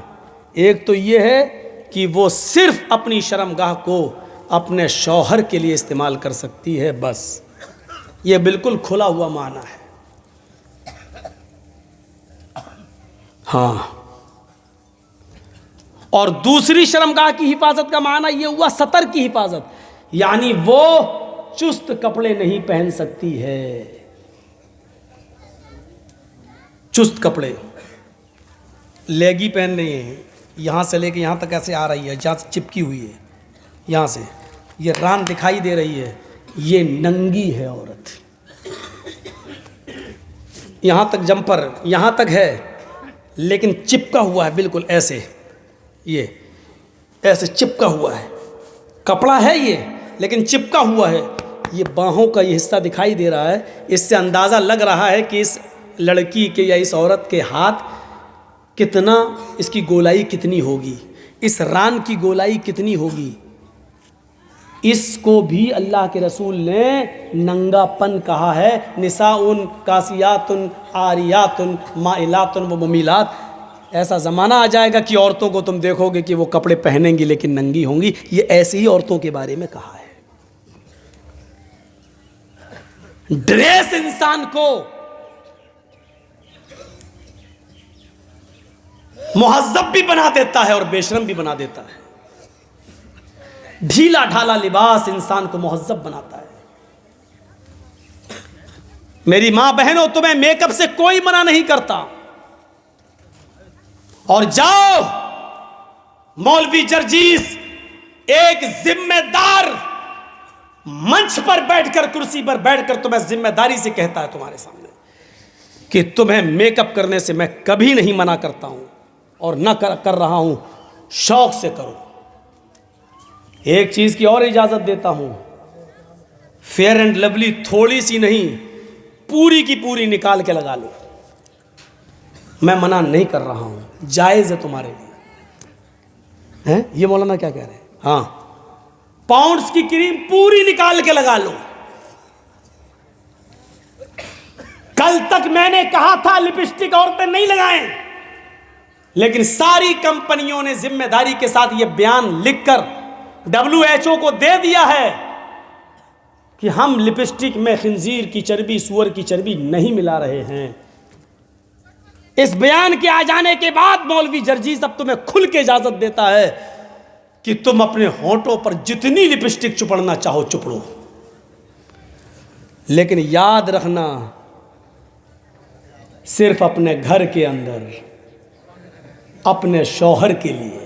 ایک تو یہ ہے کہ وہ صرف اپنی شرمگاہ کو اپنے شوہر کے لیے استعمال کر سکتی ہے, بس یہ بالکل کھلا ہوا معنی ہے. ہاں, اور دوسری شرمگاہ کی حفاظت کا معنی یہ ہوا سطر کی حفاظت, یعنی وہ چست کپڑے نہیں پہن سکتی ہے. چست کپڑے, لیگی پہن رہی ہیں, یہاں سے لے کے یہاں تک ایسے آ رہی ہے, جہاں سے چپکی ہوئی ہے, یہاں سے یہ ران دکھائی دے رہی ہے, یہ ننگی ہے عورت. یہاں تک جمپر یہاں تک ہے لیکن چپکا ہوا ہے بالکل ایسے, یہ ایسے چپکا ہوا ہے, کپڑا ہے یہ لیکن چپکا ہوا ہے. یہ باہوں کا یہ حصہ دکھائی دے رہا ہے, اس سے اندازہ لگ رہا ہے کہ اس لڑکی کے یا اس عورت کے ہاتھ کتنا, اس کی گولائی کتنی ہوگی, اس ران کی گولائی کتنی ہوگی. اس کو بھی اللہ کے رسول نے ننگا پن کہا ہے. نساء کاسیات عاریات مائلات و ممیلات. ایسا زمانہ آ جائے گا کہ عورتوں کو تم دیکھو گے کہ وہ کپڑے پہنیں گی لیکن ننگی ہوں گی. یہ ایسی ہی عورتوں کے بارے میں کہا ہے. ڈریس انسان کو مہذب بھی بنا دیتا ہے اور بے شرم بھی بنا دیتا ہے. ڈھیلا ڈھالا لباس انسان کو مہذب بناتا ہے. میری ماں بہنوں, تمہیں میک اپ سے کوئی منع نہیں کرتا, اور جاؤ مولوی جرجیس ایک ذمہ دار منچ پر بیٹھ کر, کرسی پر بیٹھ کر تمہیں ذمہ داری سے کہتا ہے تمہارے سامنے کہ تمہیں میک اپ کرنے سے میں کبھی نہیں منع کرتا ہوں اور نہ کر رہا ہوں, شوق سے کرو. ایک چیز کی اور اجازت دیتا ہوں, فیئر اینڈ لولی تھوڑی سی نہیں پوری کی پوری نکال کے لگا لو, میں منع نہیں کر رہا ہوں, جائز ہے تمہارے لیے. یہ مولانا کیا کہہ رہے ہیں؟ ہاں, پاؤنڈز کی کریم پوری نکال کے لگا لو. کل تک میں نے کہا تھا لپسٹک عورتیں نہیں لگائیں, لیکن ساری کمپنیوں نے ذمہ داری کے ساتھ یہ بیان لکھ کر WHO کو دے دیا ہے کہ ہم لپسٹک میں خنزیر کی چربی، سور کی چربی نہیں ملا رہے ہیں۔ اس بیان کے آ جانے کے بعد مولوی جرجیس اب تمہیں کھل کے اجازت دیتا ہے کہ تم اپنے ہونٹوں پر جتنی لپسٹک چپڑنا چاہو چپڑو، لیکن یاد رکھنا صرف اپنے گھر کے اندر، اپنے شوہر کے لیے۔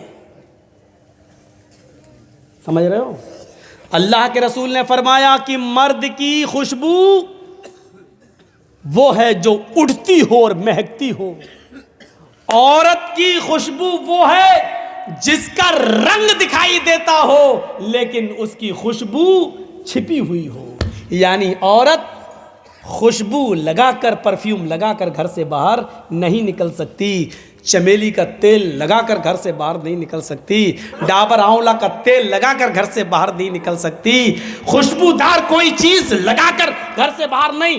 سمجھ رہے ہو؟ اللہ کے رسول نے فرمایا کہ مرد کی خوشبو وہ ہے جو اڑتی ہو اور مہکتی ہو، عورت کی خوشبو وہ ہے جس کا رنگ دکھائی دیتا ہو لیکن اس کی خوشبو چھپی ہوئی ہو۔ یعنی عورت خوشبو لگا کر، پرفیوم لگا کر گھر سے باہر نہیں نکل سکتی، چمیلی کا تیل لگا کر گھر سے باہر نہیں نکل سکتی، ڈابر آنولا کا تیل لگا کر گھر سے باہر نہیں نکل سکتی، خوشبودار کوئی چیز لگا کر گھر سے باہر نہیں،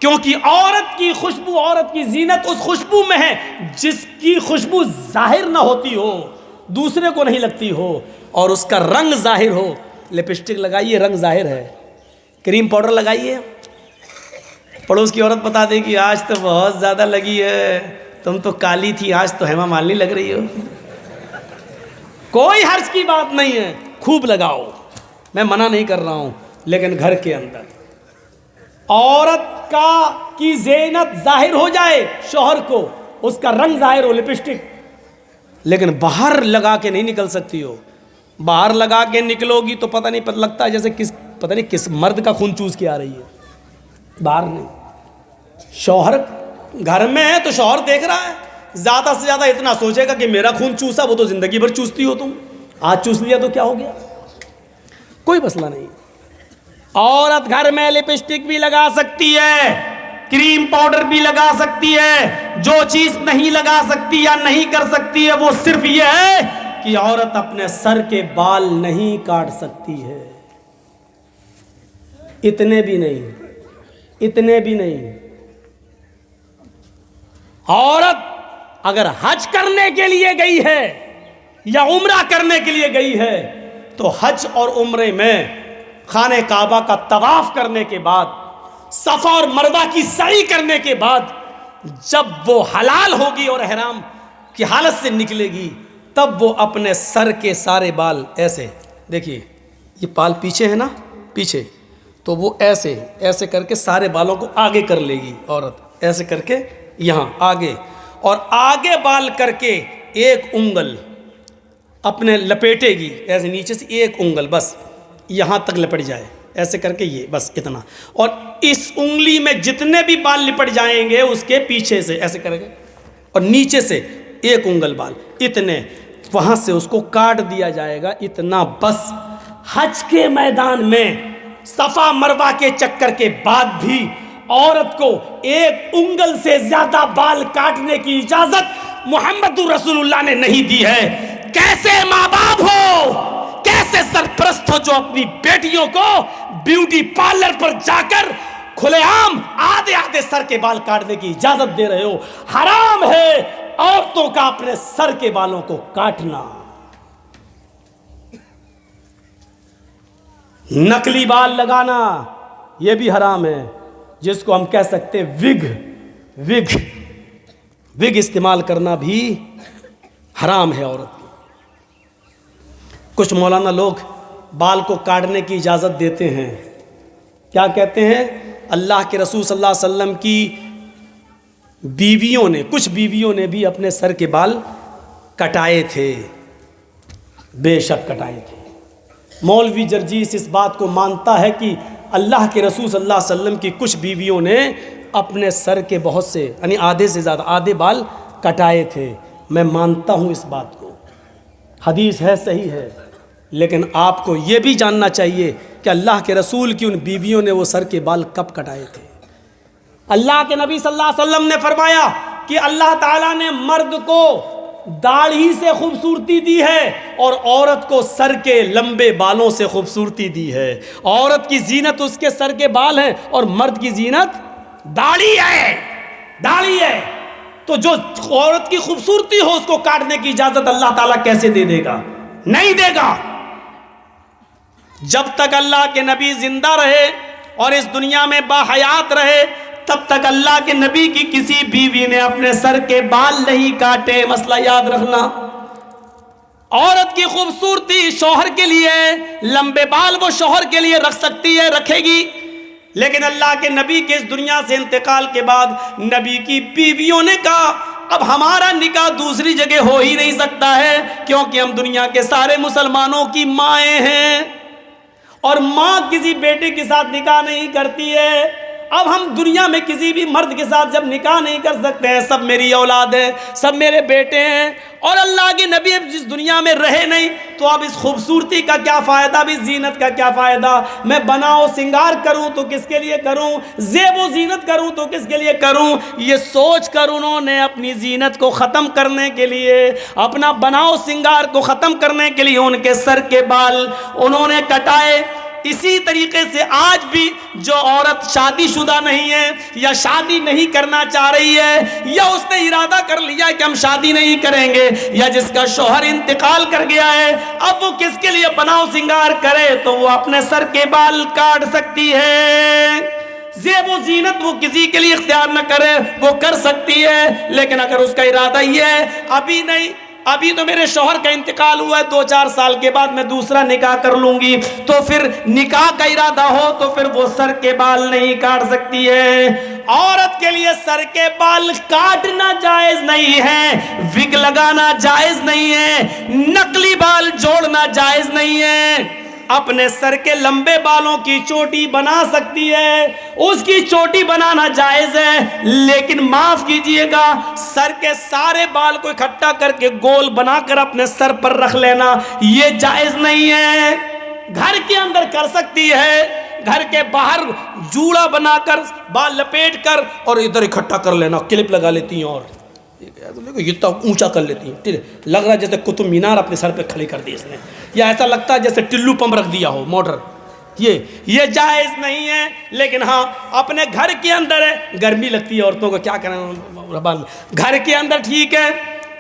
کیونکہ عورت کی خوشبو، عورت کی زینت اس خوشبو میں ہے جس کی خوشبو ظاہر نہ ہوتی ہو، دوسرے کو نہیں لگتی ہو، اور اس کا رنگ ظاہر ہو۔ لپسٹک لگائیے، رنگ ظاہر ہے، کریم پاؤڈر لگائیے، پڑوس کی عورت بتا دے کہ آج تو بہت زیادہ لگی ہے، تم تو کالی تھی، آج تو ہیما مالنی لگ رہی ہو۔ کوئی حرج کی بات نہیں ہے، خوب لگاؤ، میں منع نہیں کر رہا ہوں، لیکن گھر کے اندر عورت کی زینت ظاہر ہو جائے، شوہر کو اس کا رنگ ظاہر ہو، لپسٹک، لیکن باہر لگا کے نہیں نکل سکتی ہو۔ باہر لگا کے نکلو گی تو پتہ نہیں لگتا ہے جیسے پتہ نہیں کس مرد کا خون چوس کے آ رہی ہے، باہر نہیں۔ شوہر گھر میں ہے تو شوہر دیکھ رہا ہے، زیادہ سے زیادہ اتنا سوچے گا کہ میرا خون چوسا، وہ تو زندگی بھر چوستی ہو تم، آج چوس لیا تو کیا ہو گیا، کوئی مسئلہ نہیں۔ عورت گھر میں لپسٹک بھی لگا سکتی ہے، کریم پاؤڈر بھی لگا سکتی ہے، جو چیز نہیں لگا سکتی یا نہیں کر سکتی ہے وہ صرف یہ ہے کہ عورت اپنے سر کے بال نہیں کاٹ سکتی ہے، اتنے بھی نہیں، اتنے بھی نہیں۔ عورت اگر حج کرنے کے لیے گئی ہے یا عمرہ کرنے کے لیے گئی ہے تو حج اور عمرے میں خانہ کعبہ کا طواف کرنے کے بعد، صفا اور مروہ کی سعی کرنے کے بعد، جب وہ حلال ہوگی اور احرام کی حالت سے نکلے گی، تب وہ اپنے سر کے سارے بال ایسے، دیکھیے یہ بال پیچھے ہے نا، پیچھے، تو وہ ایسے ایسے کر کے سارے بالوں کو آگے کر لے گی عورت، ایسے کر کے یہاں آگے، اور آگے بال کر کے ایک انگل اپنے لپیٹے گی، ایسے نیچے سے ایک انگل بس یہاں تک لپٹ جائے، ایسے کر کے یہ بس اتنا، اور اس انگلی میں جتنے بھی بال لپٹ جائیں گے اس کے پیچھے سے ایسے کرے گا، اور نیچے سے ایک انگل بال، اتنے وہاں سے اس کو کاٹ دیا جائے گا، اتنا بس۔ حج کے میدان میں صفا مروہ کے چکر کے بعد بھی عورت کو ایک انگل سے زیادہ بال کاٹنے کی اجازت محمد رسول اللہ نے نہیں دی ہے۔ کیسے ماں باپ ہو، کیسے سرپرست ہو جو اپنی بیٹیوں کو بیوٹی پارلر پر جا کر کھلے عام آدھے آدھے سر کے بال کاٹنے کی اجازت دے رہے ہو۔ حرام ہے عورتوں کا اپنے سر کے بالوں کو کاٹنا۔ نقلی بال لگانا یہ بھی حرام ہے، جس کو ہم کہہ سکتے وگ استعمال کرنا بھی حرام ہے عورت کی۔ کچھ مولانا لوگ بال کو کاٹنے کی اجازت دیتے ہیں، کیا کہتے ہیں؟ اللہ کے رسول صلی اللہ علیہ وسلم کی بیویوں نے، کچھ بیویوں نے بھی اپنے سر کے بال کٹائے تھے، بے شک کٹائے تھے۔ مولوی جرجیس اس بات کو مانتا ہے کہ اللہ کے رسول صلی اللہ علیہ وسلم کی کچھ بیویوں نے اپنے سر کے بہت سے، یعنی آدھے سے زیادہ، آدھے بال کٹائے تھے۔ میں مانتا ہوں اس بات کو، حدیث ہے، صحیح ہے، لیکن آپ کو یہ بھی جاننا چاہیے کہ اللہ کے رسول کی ان بیویوں نے وہ سر کے بال کب کٹائے تھے۔ اللہ کے نبی صلی اللہ علیہ وسلم نے فرمایا کہ اللہ تعالیٰ نے مرد کو داڑھی سے خوبصورتی دی ہے اور عورت کو سر کے لمبے بالوں سے خوبصورتی دی ہے۔ عورت کی زینت اس کے سر کے بال ہیں اور مرد کی زینت داڑھی ہے، داڑھی ہے۔ تو جو عورت کی خوبصورتی ہو اس کو کاٹنے کی اجازت اللہ تعالیٰ کیسے دے دے گا؟ نہیں دے گا۔ جب تک اللہ کے نبی زندہ رہے اور اس دنیا میں باحیات رہے تب تک اللہ کے نبی کی کسی بیوی نے اپنے سر کے بال نہیں کاٹے. مسئلہ یاد رکھنا. عورت کی خوبصورتی شوہر کے لیے، لمبے بال وہ شوہر کے لیے رکھ سکتی ہے، رکھے گی، لیکن اللہ کے نبی کے اس دنیا سے انتقال کے بعد نبی کی بیویوں نے کہا اب ہمارا نکاح دوسری جگہ ہو ہی نہیں سکتا ہے، کیونکہ ہم دنیا کے سارے مسلمانوں کی مائیں ہیں اور ماں کسی بیٹے کے ساتھ نکاح نہیں کرتی ہے. اب ہم دنیا میں کسی بھی مرد کے ساتھ جب نکاح نہیں کر سکتے ہیں، سب میری اولاد ہے، سب میرے بیٹے ہیں، اور اللہ کے نبی اب جس دنیا میں رہے نہیں تو اب اس خوبصورتی کا کیا فائدہ، اب اس زینت کا کیا فائدہ. میں بناؤ سنگار کروں تو کس کے لیے کروں، زیب و زینت کروں تو کس کے لیے کروں. یہ سوچ کر انہوں نے اپنی زینت کو ختم کرنے کے لیے، اپنا بناؤ سنگار کو ختم کرنے کے لیے ان کے سر کے بال انہوں نے کٹائے. اسی طریقے سے آج بھی جو عورت شادی شدہ نہیں ہے یا شادی نہیں کرنا چاہ رہی ہے، یا اس نے ارادہ کر لیا کہ ہم شادی نہیں کریں گے، یا جس کا شوہر انتقال کر گیا ہے، اب وہ کس کے لیے بناؤ سنگار کرے تو وہ اپنے سر کے بال کاٹ سکتی ہے. زیب و زینت وہ کسی کے لیے اختیار نہ کرے، وہ کر سکتی ہے، لیکن اگر اس کا ارادہ یہ ہے ابھی نہیں، ابھی تو میرے شوہر کا انتقال ہوا ہے، 2-4 سال کے بعد میں دوسرا نکاح کر لوں گی، تو پھر نکاح کا ارادہ ہو تو پھر وہ سر کے بال نہیں کاٹ سکتی ہے. عورت کے لیے سر کے بال کاٹنا جائز نہیں ہے، وگ لگانا جائز نہیں ہے، نقلی بال جوڑنا جائز نہیں ہے. اپنے سر کے لمبے بالوں کی چوٹی بنا سکتی ہے، اس کی چوٹی بنانا جائز ہے، لیکن معاف کیجئے گا سر کے سارے بال کو اکٹھا کر کے گول بنا کر اپنے سر پر رکھ لینا یہ جائز نہیں ہے. گھر کے اندر کر سکتی ہے، گھر کے باہر جوڑا بنا کر بال لپیٹ کر اور ادھر اکٹھا کر لینا، کلپ لگا لیتی ہیں اور اتنا اونچا کر لیتی ہیں، لگ رہا ہے جیسے قطب مینار اپنے سر پہ کھڑی کر دی اس نے، یا ایسا لگتا ہے جیسے ٹلو پمپ رکھ دیا ہو موٹر. یہ جائز نہیں ہے. لیکن ہاں اپنے گھر کے اندر ہے، گرمی لگتی ہے عورتوں کو، کیا کریں، گھر کے اندر ٹھیک ہے،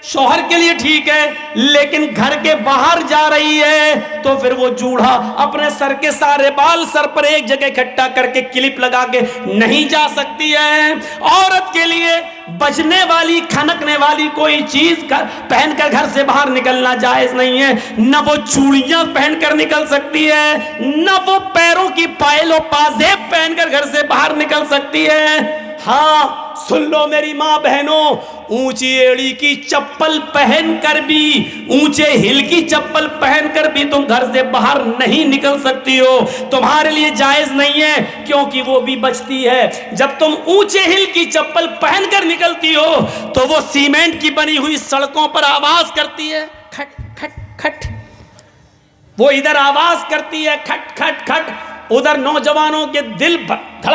شوہر کے لیے ٹھیک ہے، لیکن گھر کے باہر جا رہی ہے تو پھر وہ جوڑا اپنے سر کے سارے بال سر پر ایک جگہ اکٹھا کر کے کلپ لگا کے نہیں جا سکتی ہے. عورت کے لیے بجنے والی، کھنکنے والی کوئی چیز پہن کر گھر سے باہر نکلنا جائز نہیں ہے. نہ وہ چوڑیاں پہن کر نکل سکتی ہے، نہ وہ پیروں کی پائل و پازیب پہن کر گھر سے باہر نکل سکتی ہے. ہاں سن لو میری ماں بہنوں، اونچی ایڑی کی چپل پہن کر بھی، اونچے ہل کی چپل پہن کر بھی تم گھر سے باہر نہیں نکل سکتی ہو، تمہارے لیے جائز نہیں ہے، کیونکہ وہ بھی بچتی ہے. جب تم اونچے ہل کی چپل پہن کر نکلتی ہو تو وہ سیمنٹ کی بنی ہوئی سڑکوں پر آواز کرتی ہے، کھٹ کھٹ کھٹ، وہ ادھر آواز کرتی ہے کھٹ کھٹ کھٹ، ادھر نوجوانوں کے دل دھڑکتے